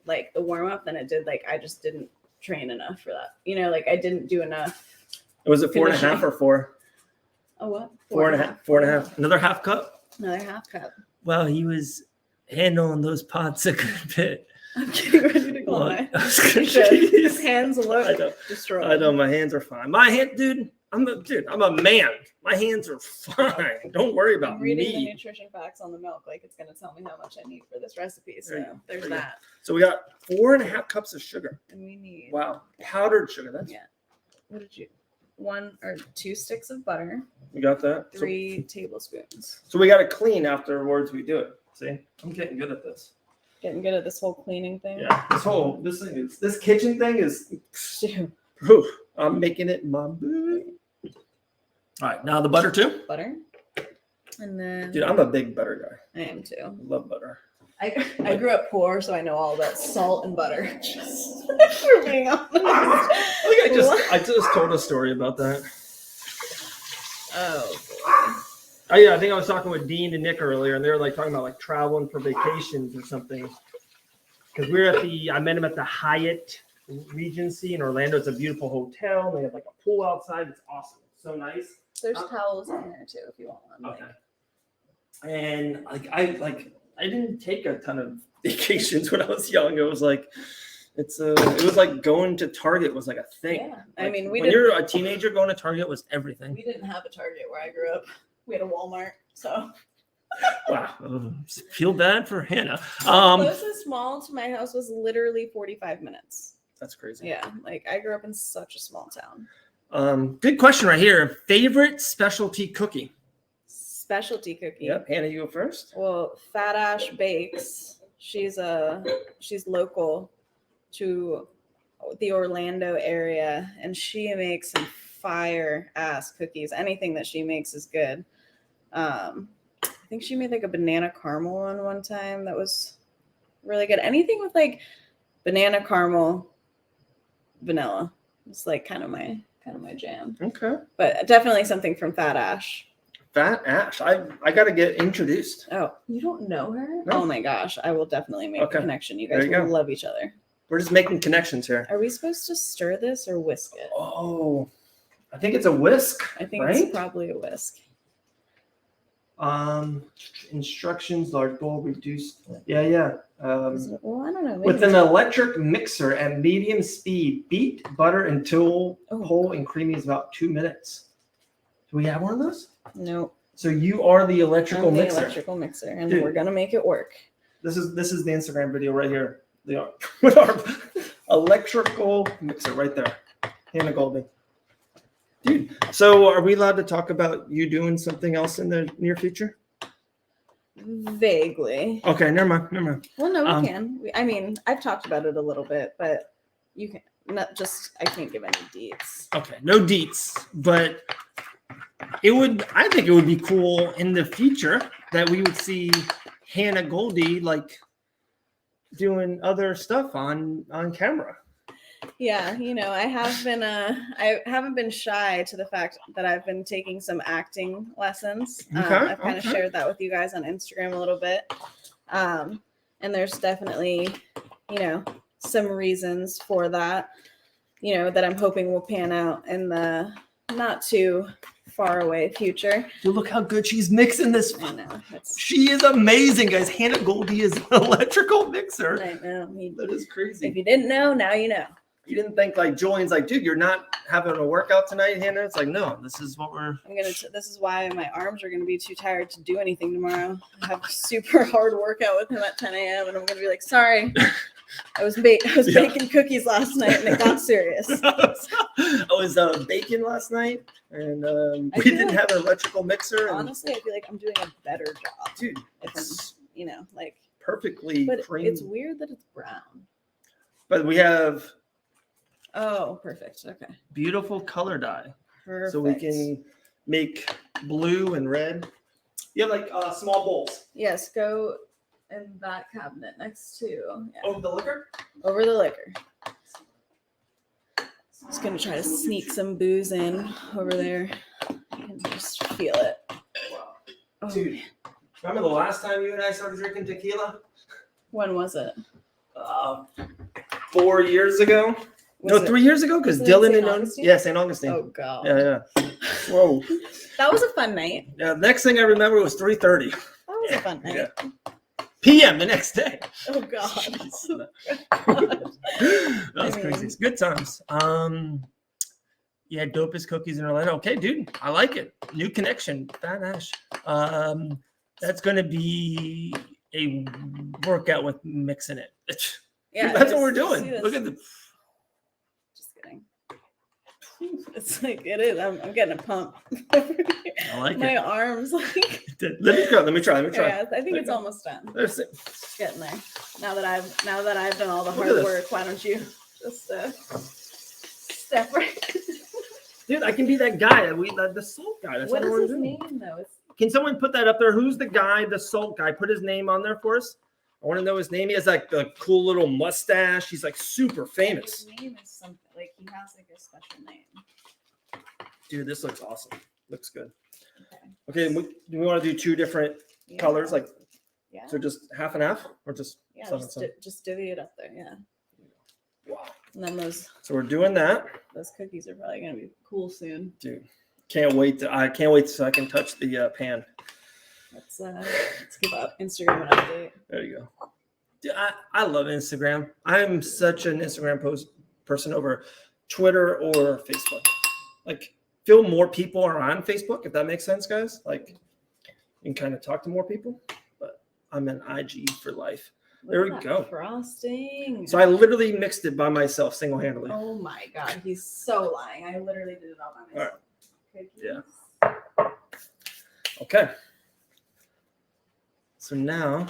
like the warm up than it did. Like I just didn't train enough for that. Like I didn't do enough. Was it 4.5 or 4? Oh, what? 4.5. 4.5. Another half cup. Another half cup. Well, he was handling those pots a good bit. I'm getting ready to go. His hands look destroyed. I know my hands are fine. My hand, dude. I'm a man. My hands are fine. Don't worry about I'm reading me. the nutrition facts on the milk. Like it's going to tell me how much I need for this recipe. So there's that. So we got 4.5 cups of sugar. And we need powdered sugar. That's What did you? 1 or 2 sticks of butter. We got that. 3 tablespoons. So we got to clean afterwards. We do it. See, I'm getting good at this. Getting good at this whole cleaning thing. Yeah, this kitchen thing is. I'm making it my boo. All right, now the butter too. Butter, and then. Dude, I'm a big butter guy. I am too. I love butter. I grew up poor, so I know all about salt and butter. For being honest. I just told a story about that. Oh boy. I think I was talking with Dean and Nick earlier, and they were like talking about like traveling for vacations or something. Because I met him at the Hyatt Regency in Orlando. It's a beautiful hotel. They have like a pool outside. It's awesome. It's so nice. There's towels in there too if you want one. Okay. And I didn't take a ton of vacations when I was young. It was like it was like going to Target was like a thing. Yeah. I mean, when you're a teenager, going to Target was everything. We didn't have a Target where I grew up. We had a Walmart, so. Wow. Feel bad for Hannah. Closest mall to my house was literally 45 minutes. That's crazy. Yeah, like I grew up in such a small town. Good question right here. Favorite specialty cookie? Specialty cookie. Yep. Hannah, you go first. Well, Fat Ash Bakes. She's local to the Orlando area, and she makes some fire ass cookies. Anything that she makes is good. I think she made like a banana caramel one time that was really good. Anything with like banana caramel, vanilla. It's like kind of my jam. Okay. But definitely something from Fat Ash. Fat Ash. I got to get introduced. Oh, you don't know her? No. Oh my gosh. I will definitely make a connection. You guys will love each other. We're just making connections here. Are we supposed to stir this or whisk it? Oh, I think it's a whisk. I think it's probably a whisk. Instructions, large bowl, reduced. Yeah. Well, I don't know. With an electric mixer at medium speed, beat butter until whole and creamy is about 2 minutes. Do we have one of those? No. So you are the electrical mixer. Electrical mixer, and we're gonna make it work. This is the Instagram video right here. With our electrical mixer right there. Hannah Goldy. Dude, so are we allowed to talk about you doing something else in the near future? Vaguely. Okay, never mind. Well, no, we can. I mean, I've talked about it a little bit, but you can not just. I can't give any deets. Okay, no deets, but I think it would be cool in the future that we would see Hannah Goldy like doing other stuff on camera. Yeah, I haven't been shy to the fact that I've been taking some acting lessons. I've kind of shared that with you guys on Instagram a little bit. And there's definitely, some reasons for that, that I'm hoping will pan out in the not too far away future. Dude, look how good she's mixing this. I know. She is amazing, guys. Hannah Goldy is an electrical mixer. I know. That is crazy. If you didn't know, now you know. You didn't think like Julian's like, dude, you're not having a workout tonight, Hannah? It's like, no, this is what we're. This is why my arms are gonna be too tired to do anything tomorrow. I have a super hard workout with him at 10 a.m. and I'm gonna be like, sorry, I was baking cookies last night and it got serious. I was baking last night and we didn't have an electrical mixer. Honestly, I feel like I'm doing a better job, dude. If I'm, perfectly but creamy. It's weird that it's brown. But we have. Oh, perfect. Okay. Beautiful color dye. Perfect. So we can make blue and red. You have like small bowls. Yes, go in that cabinet next to Over the liquor? over the liquor. Just gonna try to sneak some booze in over there. I can just feel it. Wow. Oh, Dude, remember the last time you and I started drinking tequila? when was it? 4 years ago. Was No, it- 3 years ago, because was it in Dylan St. and Augustine? yeah, St. Augustine. Oh god. Yeah. Whoa. That was a fun night. Yeah. Next thing I remember was 3:30 That was a fun night. p.m. the next day. Oh god. Jeez. Oh, That was I crazy. mean- It's good times. Yeah, dopest cookies in Orlando. Okay, dude, I like it. New connection, Fat Ash. That's gonna be a workout with mixing it. Yeah, That's what we're you see doing. this. Look at the. Just kidding. It's like it is. I'm getting a pump. I like My it. arms like. Let me try. Yeah, I think There it's you go. almost done. There's it. Getting there. Now that I've done all the Look at hard this. work, why don't you just step right? Dude, I can be that guy. The salt guy. That's What what I is want his to do. name though? It's, Can someone put that up there? Who's the guy, the salt guy? Put his name on there for us. I want to know his name. He has like the cool little mustache. He's like super famous. His name is something like he has like a special name. Dude, this looks awesome. Looks good. Okay. Okay, do we want to do two different Yeah. colors? Like, Yeah. so just half and half, or just Yeah. some and some? Just divvy it up there. Yeah. Wow. And then those So we're doing that, cookies are probably gonna be cool soon. dude. Can't wait. I can't wait so I can touch the pan. Let's give up Instagram an update. There you go. Dude, I love Instagram. I'm such an Instagram person over Twitter or Facebook. Like, feel more people are on Facebook, if that makes sense, guys. Like, you can kind of talk to more people, but I'm an IG for life. There we Look at go. that frosting. So I literally mixed it by myself single-handedly. Oh my god, he's so lying. I literally did it all by myself. Cookies. Yeah. Okay. So now,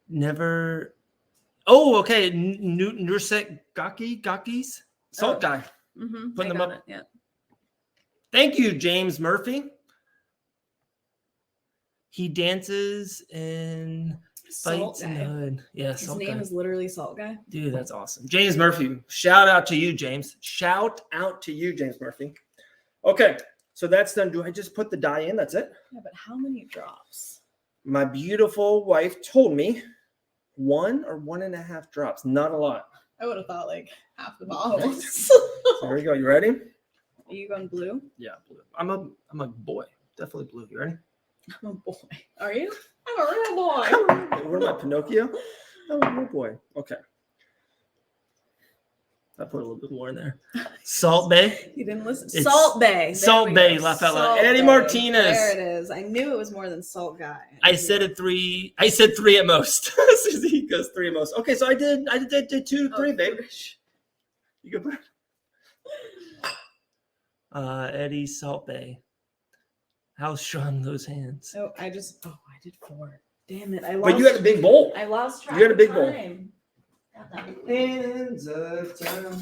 never. Oh, okay. Nursek Gakis? Salt Oh. guy. Mm-hmm. Putting them up. It. Yeah. Thank you, James Murphy. He dances in Salt fights in the guy. hood. Yeah, His Salt name guy. is literally Salt Guy. Dude, that's awesome. James Murphy. Shout out to you, James. Shout out to you, James Murphy. Okay, so that's done. Do I just put the dye in? That's it? Yeah, but how many drops? My beautiful wife told me 1 or 1.5 drops. Not a lot. I would have thought like half the bottles. So here we go. You ready? Are you going blue? Yeah, blue. I'm a boy. Definitely blue. You ready? I'm a boy. Are you? I'm a real boy. Where am I, Pinocchio? I'm a real boy. Okay. I put a little bit more in there. Salt Bay. You didn't listen. It's Salt Bay. There Salt we Bay, go. laugh out loud. Salt Eddie Bay. Martinez. There it is. I knew it was more than Salt Guy. I said it 3. I said 3 at most. He goes 3 at most. Okay, so I did 2, 3, babe. You good, bud? Eddie Salt Bay. How strong those hands. Oh, I did 4. Damn it. I lost. But you had a big bowl. I lost track. You had a big of bowl. time. Hands of time.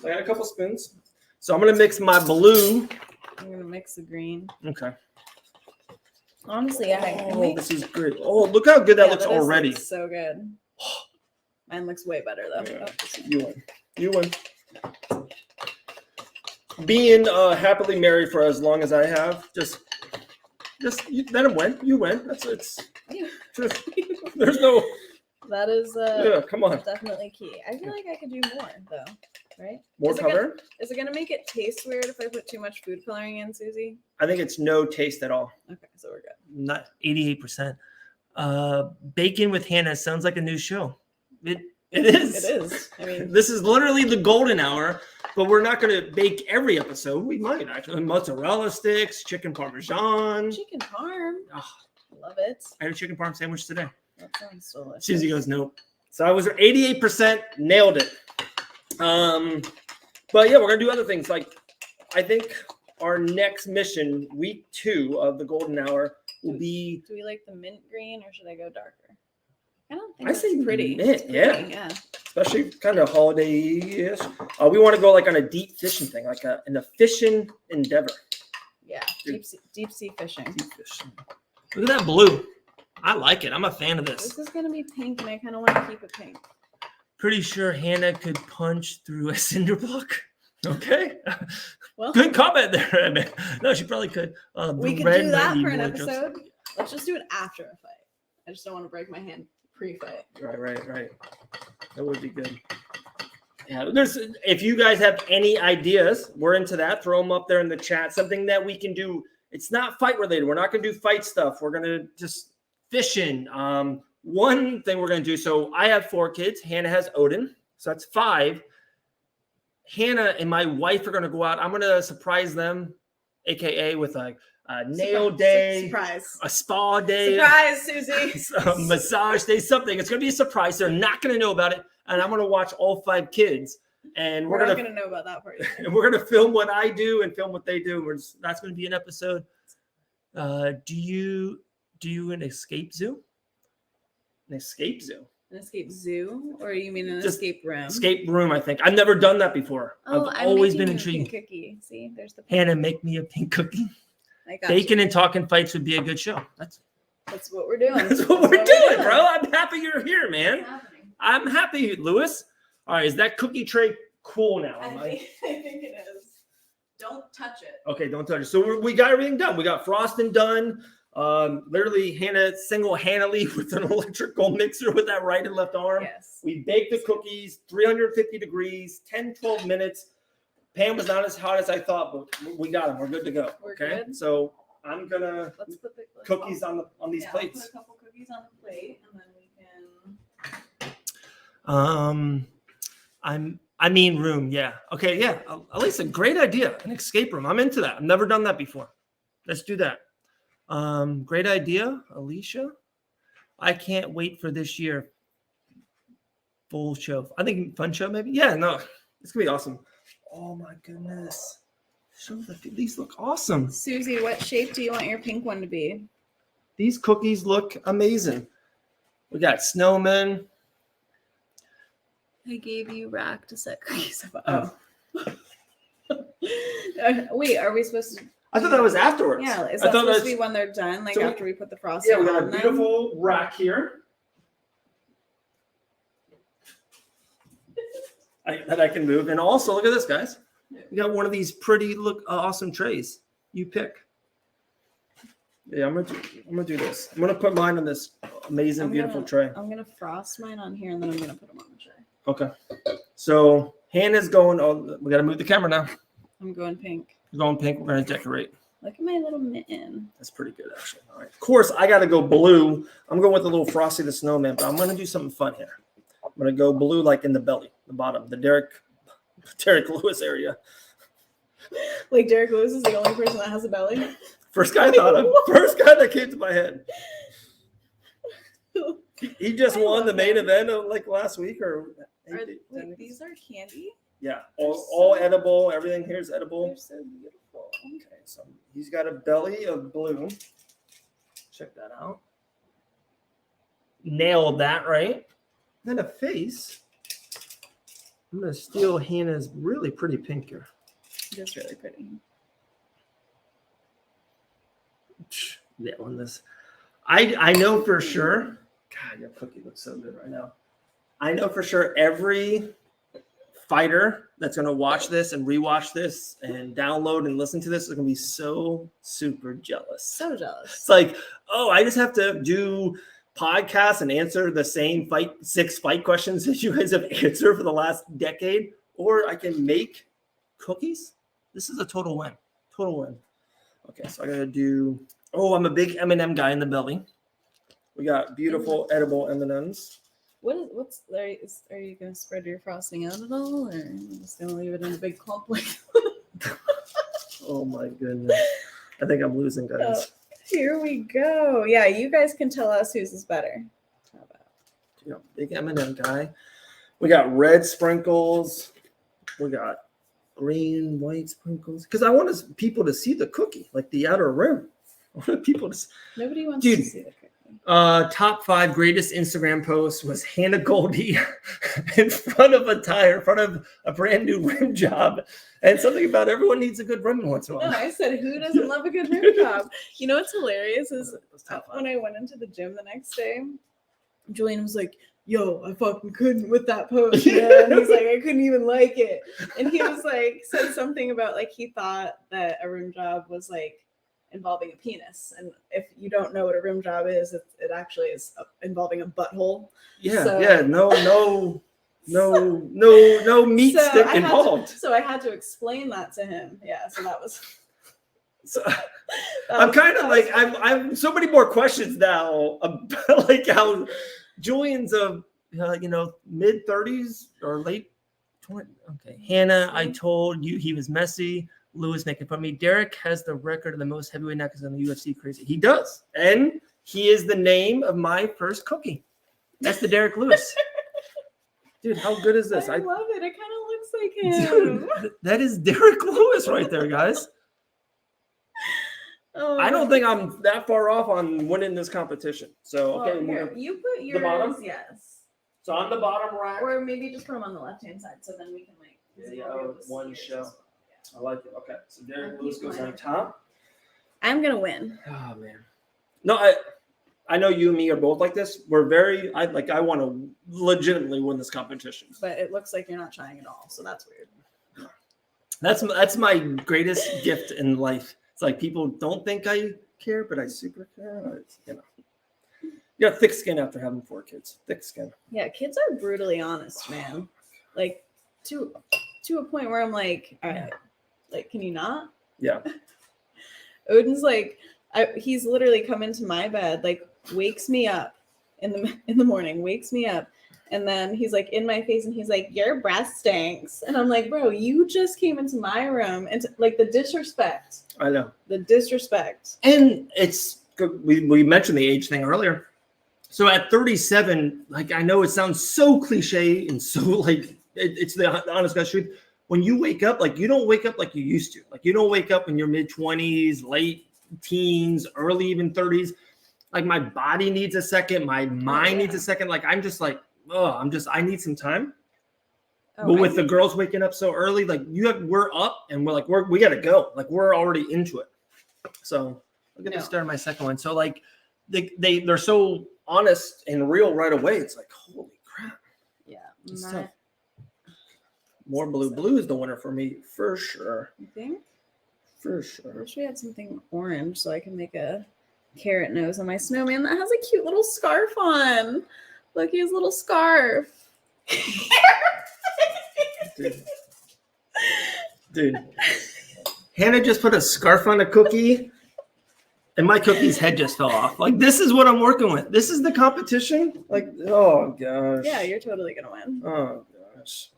So I got a couple spoons. So I'm gonna mix my blue. I'm gonna mix the green. Okay. Honestly, I can Oh, make this is great. Oh, look how good that yeah, looks is, already. like, so good. Mine looks way better though. Yeah. Oh. You win. You win. Being happily married for as long as I have, just you, let him win. You win. It's just, there's no. That is Yeah, come on. definitely key. I feel like I could do more though, right? More Is it color. Is it gonna make it taste weird if I put too much food coloring in, Susie? I think it's no taste at all. Okay, so we're good. Not 88%. Bacon with Hannah sounds like a new show. It is. It is. I mean, This is literally the golden hour, but we're not going to bake every episode. We might actually. Mozzarella sticks, chicken parmesan. chicken parm. Oh, Love it. I had a chicken parm sandwich today. That sounds delicious. Susie goes, nope. So I was 88%, nailed it. But yeah, we're going to do other things. Like, I think our next mission, week 2 of the golden hour, will be. Do we like the mint green or should I go darker? I don't think I that's say pretty. mint, It's yeah. pretty, yeah. especially kind of holiday-ish. We want to go like on a deep fishing thing, like an efficient endeavor. Yeah, deep sea fishing. Deep fishing. Look at that blue. I like it. I'm a fan of this. This is gonna be pink, and I kind of want to keep it pink. Pretty sure Hannah could punch through a cinder block. Okay. Well, Good comment there. No, she probably could. we could do that for an episode. Let's just do it after a fight. I just don't want to break my hand pre-fight. Right. That would be good. Yeah, if you guys have any ideas, we're into that. Throw them up there in the chat. Something that we can do. It's not fight related. We're not going to do fight stuff. We're going to just fishing. One thing we're going to do. So I have 4 kids. Hannah has Odin. So that's 5. Hannah and my wife are going to go out. I'm going to surprise them, AKA with a nail day, surprise, a spa day, surprise, Susie, a massage day, something. It's going to be a surprise. They're not going to know about it. And I'm going to watch all 5 kids. And we're not going to know about that part. And we're going to film what I do and film what they do. That's going to be an episode. Do you an escape zoo? An escape zoo? An escape zoo, or you mean an Just escape room? Escape room, I think. I've never done that before. Oh, I've always been making you a intrigued. pink cookie. See, there's the Hannah, make me a pink cookie. I got Bacon you. and talking fights would be a good show. That's what we're doing. That's what we're doing, bro. I'm happy you're here, man. Happening. I'm happy, Lewis. All right, is that cookie tray cool now? I think it is. Don't touch it. Okay, don't touch it. So we got everything done. We got frosting done. Literally Hannah single-handedly with an electrical mixer with that right and left arm. Yes. We baked the cookies, 350 degrees, 10, 12 minutes. Pan was not as hot as I thought, but we got them. We're good to go. We're okay. good. So I'm gonna Let's put the cookies on these I'll plates. put a couple cookies on the plate, and then we can. I mean room, yeah. Okay, yeah. At least a great idea. An escape room. I'm into that. I've never done that before. Let's do that. Great idea, Alicia. I can't wait for this year. Full show. I think fun show, maybe. Yeah, no, it's gonna be awesome. Oh my goodness. These look awesome. Susie, what shape do you want your pink one to be? These cookies look amazing. We got snowmen. I gave you rack to set cookies up. Wait, are we supposed to? I thought that was afterwards. Yeah, is that supposed to be when they're done? Like after we put the frosting on? Yeah, we got a beautiful rack here. That I can move. And also, look at this, guys. We got one of these pretty, awesome trays. You pick. Yeah, I'm gonna do this. I'm gonna put mine on this amazing, beautiful tray. I'm gonna frost mine on here, and then I'm gonna put them on the tray. Okay. So Hannah's going. Oh, we gotta move the camera now. I'm going pink. We're going pink. We're gonna decorate. Look at my little mitten. That's pretty good, actually. All right. Of course, I gotta go blue. I'm going with the little Frosty the Snowman, but I'm gonna do something fun here. I'm gonna go blue, like in the belly, the bottom, the Derek Lewis area. Like Derek Lewis is the only person that has a belly. First guy I thought of. First guy that came to my head. He just won the main event of like last week, or wait, these are candy? Yeah, all edible. Everything here is edible. They're so beautiful. Okay, so he's got a belly of blue. Check that out. Nailed that, right? Then a face. I'm gonna steal Hannah's really pretty pink here. It's really pretty. Nailing this. I know for sure. God, your cookie looks so good right now. I know for sure every fighter that's going to watch this and rewatch this and download and listen to this is going to be so super jealous. So jealous. It's like, oh, I just have to do podcasts and answer the same 6 fight questions that you guys have answered for the last decade, or I can make cookies. This is a total win. Total win. Okay, so I got to do. Oh, I'm a big M&M guy in the belly. We got beautiful edible M&Ms. Are you gonna spread your frosting out at all, or are you just gonna leave it in a big clump like? Oh my goodness! I think I'm losing, guys. Here we go. Yeah, you guys can tell us whose is better. How about? Big M&M guy. We got red sprinkles. We got green, white sprinkles. Because I want people to see the cookie, like the outer rim. I want people to. Nobody wants Dude, to see the cookie. Top 5 greatest Instagram posts was Hannah Goldy in front of a tire, in front of a brand new rim job, and something about everyone needs a good rim once in a No, while. I said, who doesn't love a good rim job? You know what's hilarious is Top 5. when I went into the gym the next day, Julian was like, yo, I fucking couldn't with that post, man. He's like, I couldn't even like it. And he was like, said something about like he thought that a rim job was like involving a penis. And if you don't know what a rim job is, it actually is involving a butthole. Yeah, So- yeah, no meat So stick I had to- involved. So I had to explain that to him. Yeah, so that was. So, that I'm was- kind of that like was- I'm so many more questions now about like how Julian's mid 30s or late 20s. Okay, Hannah, I told you he was messy. Lewis making fun of me. Derek has the record of the most heavyweight knockouts in the UFC. Crazy, he does, and he is the name of my first cookie. That's the Derek Lewis. Dude, how good is this? I love it. It kind of looks like him. Dude, that is Derek Lewis right there, guys. Oh, I don't think I'm that far off on winning this competition. So, well, okay, here, you put yours, bottom? yes. so on the bottom rack. Or maybe just put them on the left-hand side, so then we can like. Yeah, we'll be able to see one yours show. as well. I like it. Okay, so Derek I'll Lewis keep goes mine. on top. I'm gonna win. Oh man, no, I know you and me are both like this. We're very, I want to legitimately win this competition. But it looks like you're not trying at all, so that's weird. That's my greatest gift in life. It's like people don't think I care, but I super care. It's, you got thick skin after having 4 kids. Thick skin. Yeah, kids are brutally honest, man. Like to a point where I'm like, all right, like, can you not? Yeah. Odin's like, he's literally come into my bed, like wakes me up in the morning, wakes me up, and then he's like in my face, and he's like, your breath stinks, and I'm like, bro, you just came into my room, and like the disrespect, I know. and it's good. We mentioned the age thing earlier. So at 37, like I know it sounds so cliche and so like it's the honest God's truth. When you wake up, like you don't wake up like you used to. Like you don't wake up in your mid 20s, late teens, early even 30s. Like my body needs a second, my mind needs a second. Like I'm just like, I need some time. But with the girls waking up so early, like we're up and we're like we gotta go. Like we're already into it. So I'm gonna start my second one. So like they're so honest and real right away. It's like holy crap. yeah, It's tough. More blue is the winner for me for sure. You think? For I sure. wish we had something orange so I can make a carrot nose on my snowman that has a cute little scarf on. Look, he has a little scarf. Dude. Hannah just put a scarf on a cookie and my cookie's head just fell off. Like this is what I'm working with. This is the competition. Like, oh gosh. Yeah, you're totally gonna win. Oh gosh.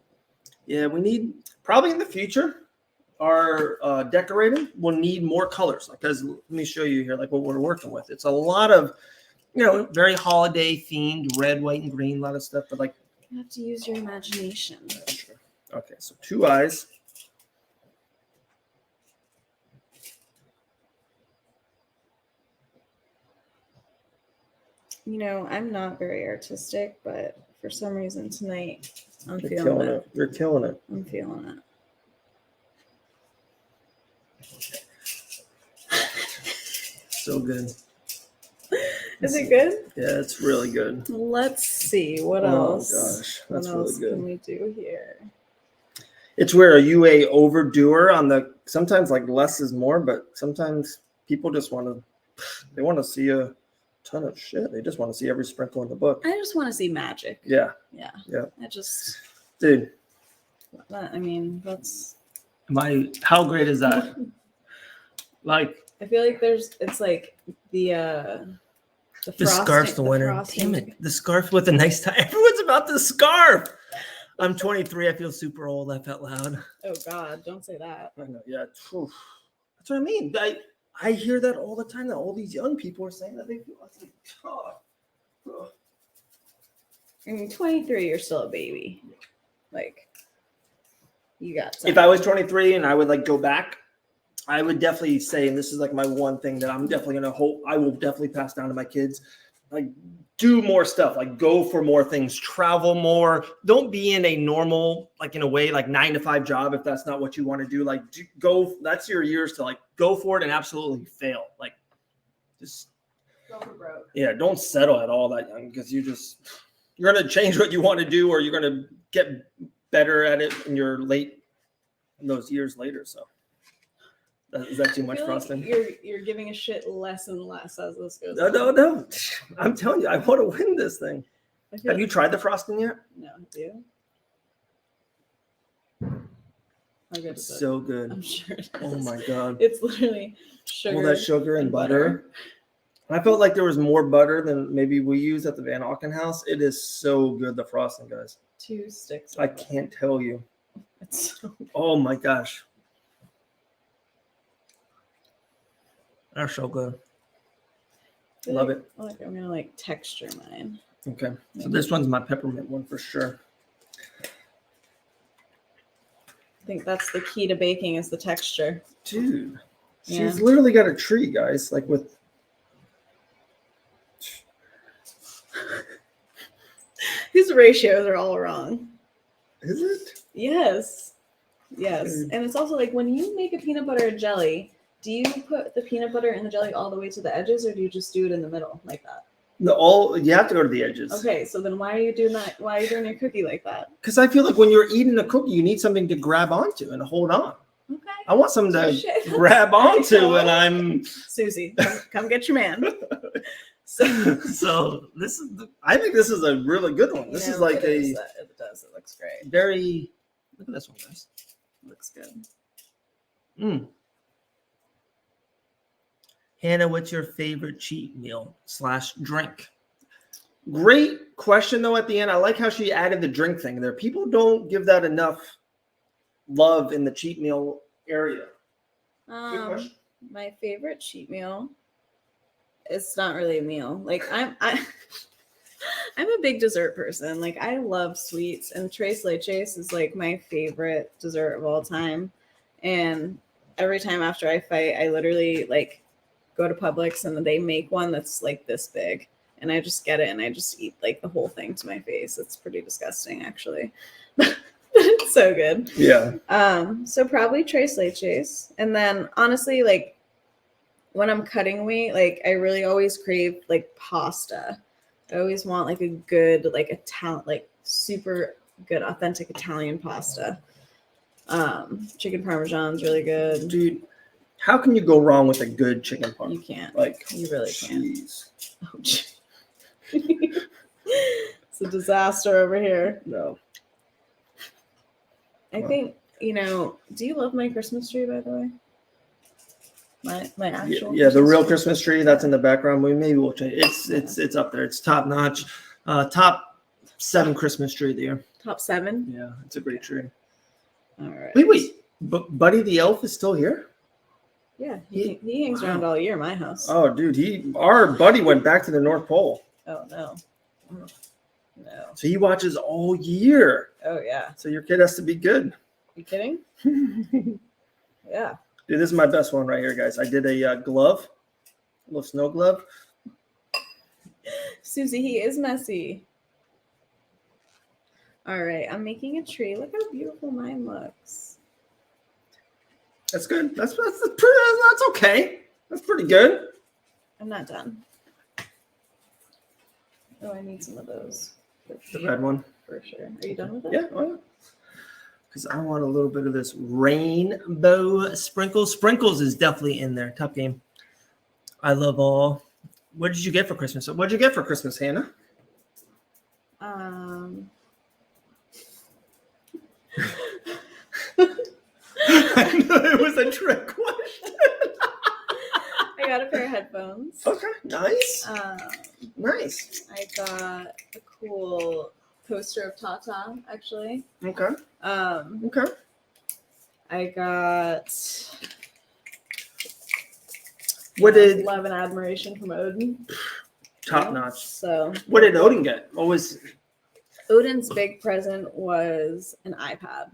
Yeah, we need probably in the future our decorating will need more colors. Like, because let me show you here, like what we're working with. It's a lot of, very holiday themed, red, white, and green, a lot of stuff. But like, You have to use your imagination. okay, so 2 eyes. I'm not very artistic, but for some reason tonight I'm You're feeling killing it. it. You're killing it. I'm feeling it. So good. Is it good? Yeah, it's really good. Let's see what Oh else. gosh, that's what really else can good. we do here? It's where are you a overdoer on the sometimes like less is more, but sometimes people just want to see a ton of shit. They just want to see every sprinkle in the book. I just want to see magic. Yeah. Yeah. Yeah. Dude, Dude, that's. How great is that? Like I feel like it's like the scarf's the winner. frosting. Damn it. The scarf with a nice tie. Everyone's about the scarf. I'm 23. I feel super old. Laugh out loud. Oh God, don't say that. I know. Yeah. Oof. That's what I mean. I hear that all the time. That all these young people are saying that they feel like, oh. I mean, 23, you're still a baby. Like, you got If I was 23 and I would like go back, I would definitely say, and this is like my one thing that I'm definitely gonna hope I will definitely pass down to my kids. like do more stuff, like go for more things, travel more. Don't be in a normal, like in a way, like 9-to-5 job if that's not what you want to do. Like go, that's your years to like go for it and absolutely fail. Like just Go for broke. yeah, don't settle at all that young because you're gonna change what you want to do or you're gonna get better at it in your those years later. So is that too much frosting? You're giving a shit less and less as this goes. No. I'm telling you, I want to win this thing. Have you tried the frosting yet? No, do you? How good It's is it? so good. I'm sure it is. Oh my god. It's literally sugar. All that sugar and butter. I felt like there was more butter than maybe we use at the Van Auken house. It is so good, the frosting, guys. 2 sticks. I can't tell you. It's so good. Oh my gosh. They're so good. Love it. I'm gonna like texture mine. Okay. So this one's my peppermint one for sure. I think that's the key to baking is the texture. Dude. Yeah. She's literally got a tree, guys. Like with These ratios are all wrong. is it? Yes. Yes. Dude. And it's also like when you make a peanut butter jelly, do you put the peanut butter and the jelly all the way to the edges or do you just do it in the middle like that? You have to go to the edges. Okay, so then why are you doing that? Why are you doing your cookie like that? Because I feel like when you're eating a cookie, you need something to grab onto and hold on. Okay. I want something to Shit. grab onto and I'm Susie, come get your man. so I think this is a really good one. This is like it does. It looks great. very look at this one, guys. Looks good. Hannah, what's your favorite cheat meal / drink? Great question though at the end. I like how she added the drink thing there. People don't give that enough love in the cheat meal area. Good question. My favorite cheat meal. It's not really a meal. Like I'm a big dessert person. Like I love sweets, and tres leches is like my favorite dessert of all time. And every time after I fight, I literally like go to Publix and they make one that's like this big, and I just get it and I just eat like the whole thing to my face. It's pretty disgusting, actually, but it's so good. Yeah. So probably tres leches, and then honestly, like when I'm cutting weight, like I really always crave like pasta. I always want like a good, like Italian, like super good, authentic Italian pasta. Chicken Parmesan's really good. Dude, how can you go wrong with a good chicken parm? You can't. Like You really can't. jeez. Oh, it's a disaster over here. No. I think, do you love my Christmas tree, by the way? My actual Yeah, the real tree? Christmas tree that's in the background. Maybe we'll change. It's up there. It's top notch. Top 7 Christmas tree there. Top 7? Yeah, it's a great tree. All right. Wait. Buddy the elf is still here? Yeah, he hangs around all year at my house. Oh, dude, our buddy went back to the North Pole. Oh, no. No. So he watches all year. Oh, yeah. So your kid has to be good. You kidding? Yeah. Dude, this is my best one right here, guys. I did a glove, a little snow glove. Susie, he is messy. All right, I'm making a tree. Look how beautiful mine looks. That's good. That's okay. That's pretty good. I'm not done. Oh, I need some of those. The red one. For sure. Are you done with it? Yeah. Oh, yeah. Because I want a little bit of this rainbow sprinkles. Sprinkles is definitely in there. Top game. I love all. What did you get for Christmas? What did you get for Christmas, Hannah? I knew it was a trick question. I got a pair of headphones. Okay, nice. Nice. I got a cool poster of Tata, actually. Okay. Okay. I got What did love and admiration from Odin. top notch? So What did Odin get? What was? Odin's big present was an iPad.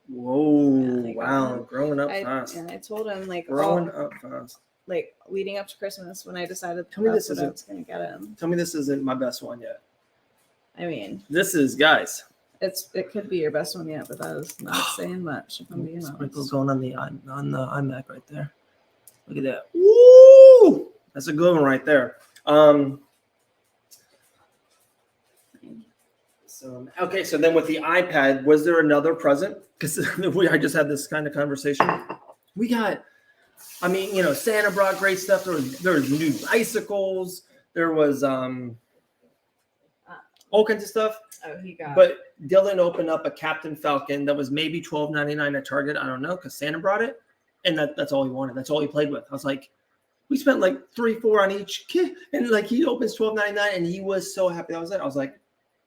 Whoa! Yeah, I got Wow, him. growing up fast. And I told him like Growing up fast. like leading up to Christmas when I decided Tell me that's this what I isn't- was gonna get him. Tell me this isn't my best one yet. I mean, This is, guys. it could be your best one yet, but that is not saying much if I'm being Sprinkles honest. going on the iMac right there. Look at that. Woo! That's a good one right there. So okay, so then with the iPad, was there another present? Because I just had this kind of conversation. We got, I mean, you know, Santa brought great stuff. There was new icicles. There was all kinds of stuff. Oh, he got. But Dylan opened up a Captain Falcon that was maybe $12.99 at Target. I don't know, because Santa brought it, and that's all he wanted. That's all he played with. I was like, we spent like $3-4 on each kid, and like he opens $12.99, and he was so happy. That was it. I was like,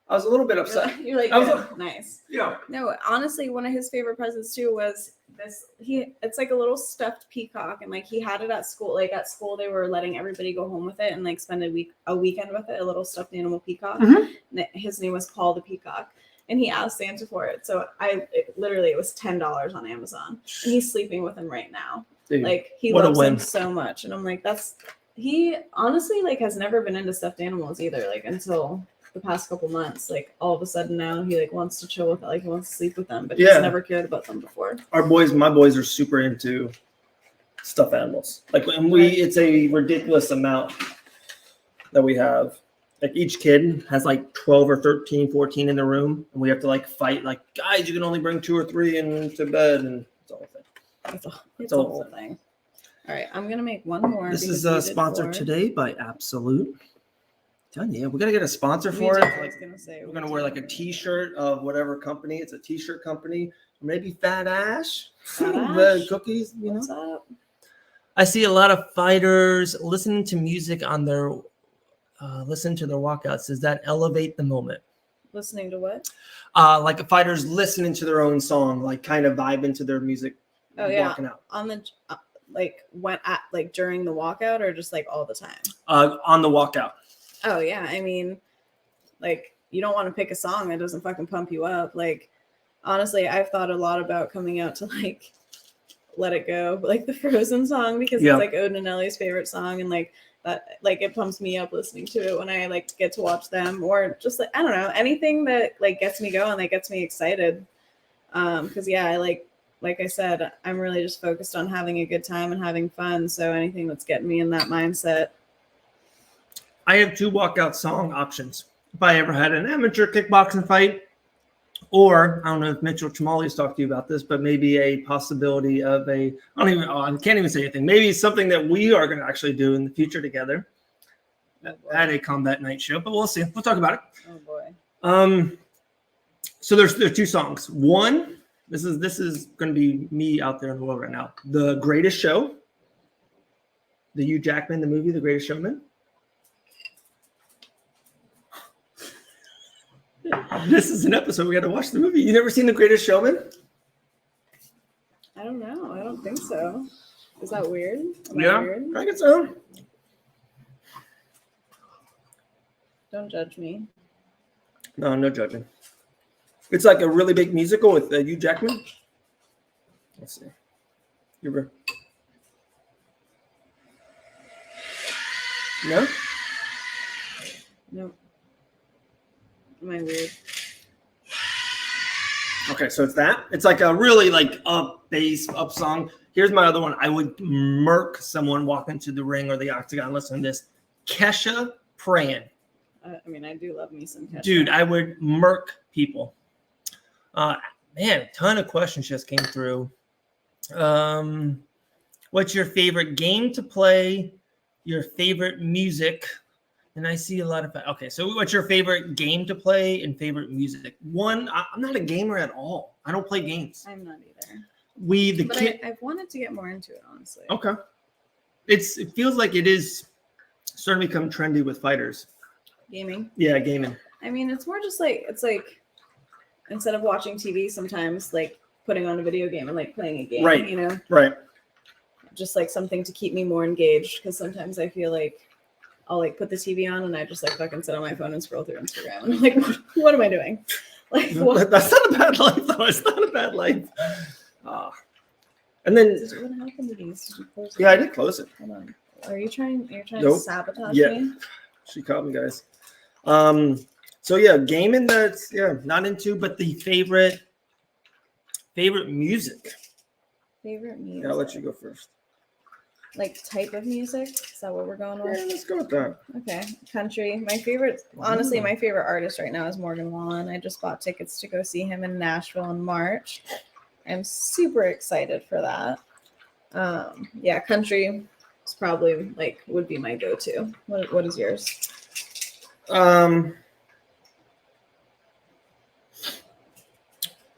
I was a little bit upset. You're like, I was yeah, like- nice. Yeah. No, honestly, one of his favorite presents too was this. It's like a little stuffed peacock, and like he had it at school. Like at school, they were letting everybody go home with it and like spend a weekend with it. A little stuffed animal peacock. Mhm. And his name was Paul the Peacock, and he asked Santa for it. So it was $10 on Amazon, and he's sleeping with him right now. Dude, Like he what a loves win. him so much, and I'm like, he honestly like has never been into stuffed animals either. Like until the past couple months, like all of a sudden now he like wants to chill with it, like he wants to sleep with them, but Yeah. he's never cared about them before. my boys are super into stuffed animals. Like, and it's a ridiculous amount that we have. Like each kid has like 12 or 13, 14 in the room, and we have to like fight. Like, guys, you can only bring 2 or 3 into bed, and it's all thing. It's a whole thing. All right, I'm gonna make one more. This is because we did sponsored 4. today by Absolute. Telling you, we gotta get a sponsor We for did, it. I was Like, gonna say, we're gonna wear like a T-shirt of whatever company. It's a T-shirt company, or maybe Fat Ash, Fat the Ash. cookies. You know, What's up? I see a lot of fighters listening to music on their listen to their walkouts. Does that elevate the moment? Listening to what? Like fighters listening to their own song, like kind of vibing to their music. Oh yeah, walking out on the like during the walkout or just like all the time. on the walkout. Oh yeah, I mean, like you don't want to pick a song that doesn't fucking pump you up. Like honestly, I've thought a lot about coming out to like Let It Go, like the Frozen song, because Yeah. it's like Odin and Ellie's favorite song, and like that, like it pumps me up listening to it when I like get to watch them, or just like I don't know, anything that like gets me going, that gets me excited. Because yeah, I like I said, I'm really just focused on having a good time and having fun. So anything that's getting me in that mindset. I have 2 walkout song options. If I ever had an amateur kickboxing fight, or I don't know if Mitchell Chamali's talked to you about this, but maybe a possibility of I can't even say anything. Maybe something that we are going to actually do in the future together at a combat night show, but we'll see. We'll talk about it. Oh boy. So there's 2 songs. One, this is going to be me out there in the world right now. The Greatest Show, the Hugh Jackman, the movie, The Greatest Showman. This is an episode we got to watch the movie. You never seen The Greatest Showman? I don't know. I don't think so. Is that weird? Am I Yeah, weird? I guess so. Don't judge me. No judging. It's like a really big musical with Hugh Jackman. Let's see. No? Nope. Am I weird? Okay, so it's that. It's like a really like up bass, up song. Here's my other one. I would murk someone walking to the ring or the octagon listening to this. Kesha Praying. I mean, I do love me some Kesha. Dude, I would murk people. Man, a ton of questions just came through. What's your favorite game to play? Your favorite music? And I see a lot of. Okay, so what's your favorite game to play and favorite music? One, I'm not a gamer at all. I don't play games. I'm not either. Kid. I've wanted to get more into it, honestly. Okay. It feels like it is starting to become trendy with fighters. Gaming. Yeah, gaming. I mean, it's more just like instead of watching TV, sometimes like putting on a video game and like playing a game. Right. You know, Right. just like something to keep me more engaged. Because sometimes I feel like I'll like put the TV on and I just like fucking sit on my phone and scroll through Instagram and I'm like, what am I doing? Like, what? That's not a bad life, though. It's not a bad life. And then, What happened to these? Did you close yeah, I them? did close it. Hold on. You're trying to Nope. sabotage Yeah. me? She caught me, guys. So yeah, gaming that's not into, but the favorite music. Favorite music? Yeah, I'll let you go first. Like type of music? Is that what we're going with? Yeah, let's go with that. Okay. Country. My favorite, honestly, my favorite artist right now is Morgan Wallen. I just bought tickets to go see him in Nashville in March. I'm super excited for that. Yeah, country is probably would be my go-to. What is yours?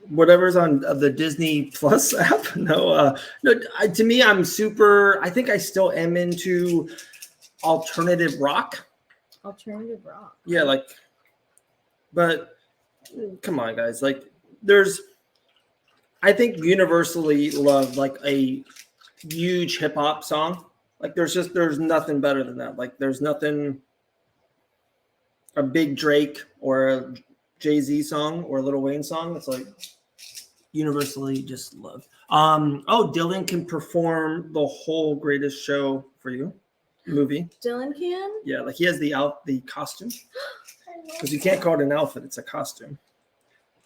Whatever's on the Disney Plus app. No, to me, I think I still am into alternative rock. Alternative rock. Yeah, but come on, guys. I think universally love a huge hip hop song. There's nothing better than that. There's nothing, a big Drake or a Jay-Z song or a Lil Wayne song. It's universally just love. Dylan can perform the whole Greatest Show for You movie. Dylan can? Yeah, he has the costume. Because you can't call it an outfit, it's a costume.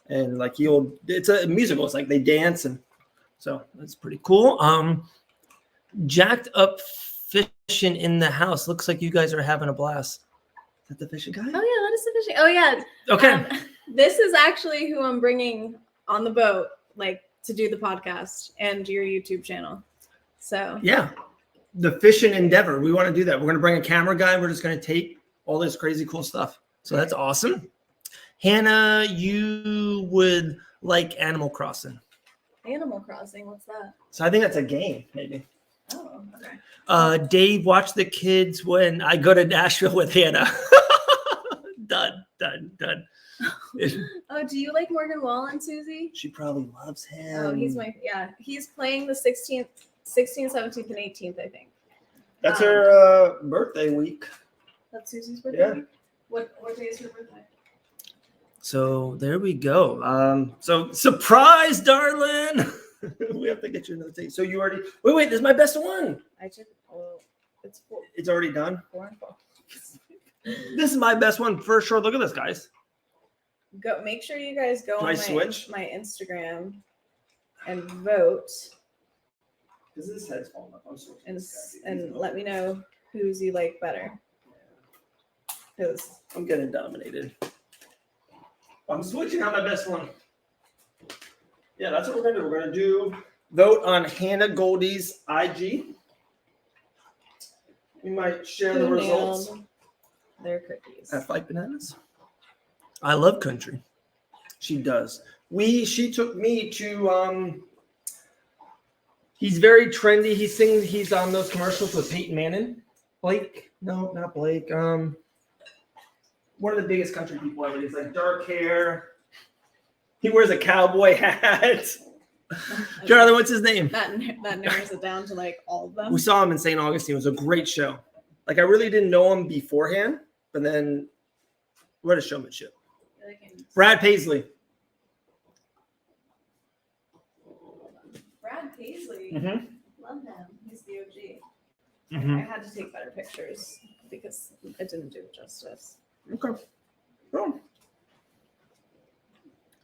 And it's a musical. It's they dance, and so that's pretty cool. Jacked Up Fishing in the House. Looks like you guys are having a blast. Is that the fishing guy? Oh yeah, that is the fishing. Oh yeah. Okay. This is actually who I'm bringing on the boat, to do the podcast and your YouTube channel. So yeah, the fishing endeavor. We want to do that. We're going to bring a camera guy. We're just going to tape all this crazy cool stuff. So that's awesome. Hannah, you would like Animal Crossing. Animal Crossing, what's that? So I think that's a game, maybe. Oh, okay. Dave, watch the kids when I go to Nashville with Hannah. Done. Oh, do you like Morgan Wallen, Susie? She probably loves him. Oh, he's playing the 16th, 17th, and 18th, I think. That's her birthday week. That's Susie's birthday Yeah. week? What day is her birthday? So there we go. So surprise, darling. We have to get you another date. So you already wait, this is my best one. It's 4. It's already done. 4 and 4. This is my best one for sure. Look at this, guys. Go. Make sure you guys go Do on I switch? my Instagram and vote. Because this head's falling up. I'm sorry. And let me know whose you like better. Because I'm getting dominated. I'm switching on my best one. Yeah, that's what we're gonna do. We're gonna do vote on Hannah Goldie's IG. We might share the results. Their cookies. At Fight Bananas. I love country. She does. She took me to he's very trendy. He's on those commercials with Peyton Manning. Blake? No, not Blake. One of the biggest country people ever. He's dark hair. He wears a cowboy hat. Charlie, what's his name? That narrows it down to all of them. We saw him in St. Augustine. It was a great show. I really didn't know him beforehand, but then what a showmanship. Brad Paisley. Brad Paisley. Mm-hmm. Love him. He's the OG. Mm-hmm. I had to take better pictures because it didn't do it justice. Okay. Well,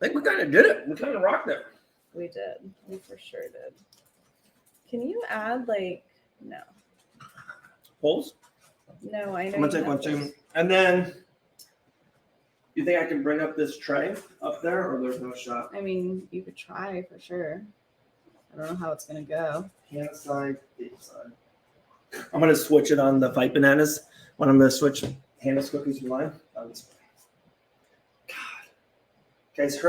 I think we kind of did it. We kind of rocked it. We did. We for sure did. Can you add no? Polls? No, I know. I'm gonna take one too. And then, you think I can bring up this tray up there, or there's no shot? I mean, you could try for sure. I don't know how it's gonna go. Hand side, deep side. I'm gonna switch it on the Fight Bananas when I'm gonna switch Hannah's cookies with mine. God, guys,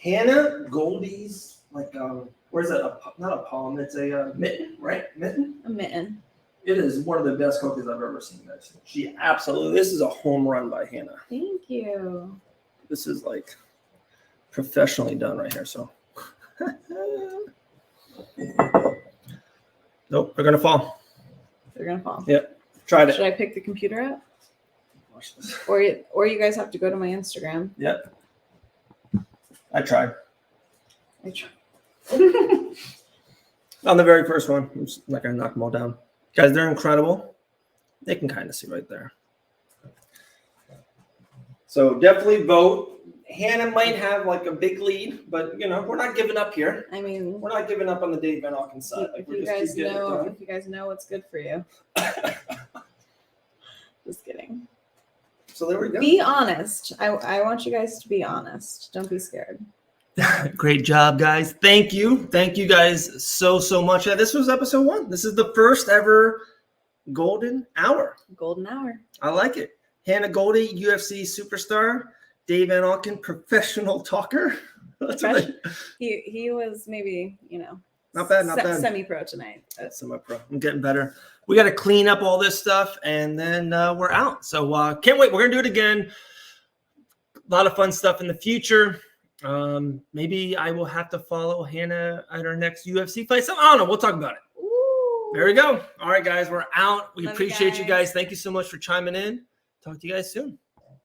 Hannah Goldie's where's that? Not a palm. It's a mitten, right? Mitten. A mitten. It is one of the best cookies I've ever seen, guys. She absolutely. This is a home run by Hannah. Thank you. This is professionally done right here. So. Nope, they're gonna fall. They're gonna fall. Yep. Tried it. Should I pick the computer up? Watch this. Or you guys have to go to my Instagram. Yep. I tried. On the very first one. I'm just not going to knock them all down. Guys, they're incredible. They can kind of see right there. So definitely vote. Hannah might have like a big lead, but we're not giving up here. I mean, We're not giving up on the Dave Van Auken side. if you guys know what's good for you. Just kidding. So there we go. Be honest. I want you guys to be honest. Don't be scared. Great job, guys. Thank you. Thank you guys so much. Yeah, this was episode 1. This is the first ever Golden Hour. Golden hour. I like it. Hannah Goldy, UFC superstar. Dave Van Auken, professional talker. That's what he was maybe, not bad. Semi-pro tonight. Semi-pro. I'm getting better. We got to clean up all this stuff, and then we're out. So can't wait. We're going to do it again. A lot of fun stuff in the future. Maybe I will have to follow Hannah at our next UFC fight. So I don't know. We'll talk about it. Ooh. There we go. All right, guys. We're out. We Love you appreciate you guys. guys. Thank you so much for chiming in. Talk to you guys soon.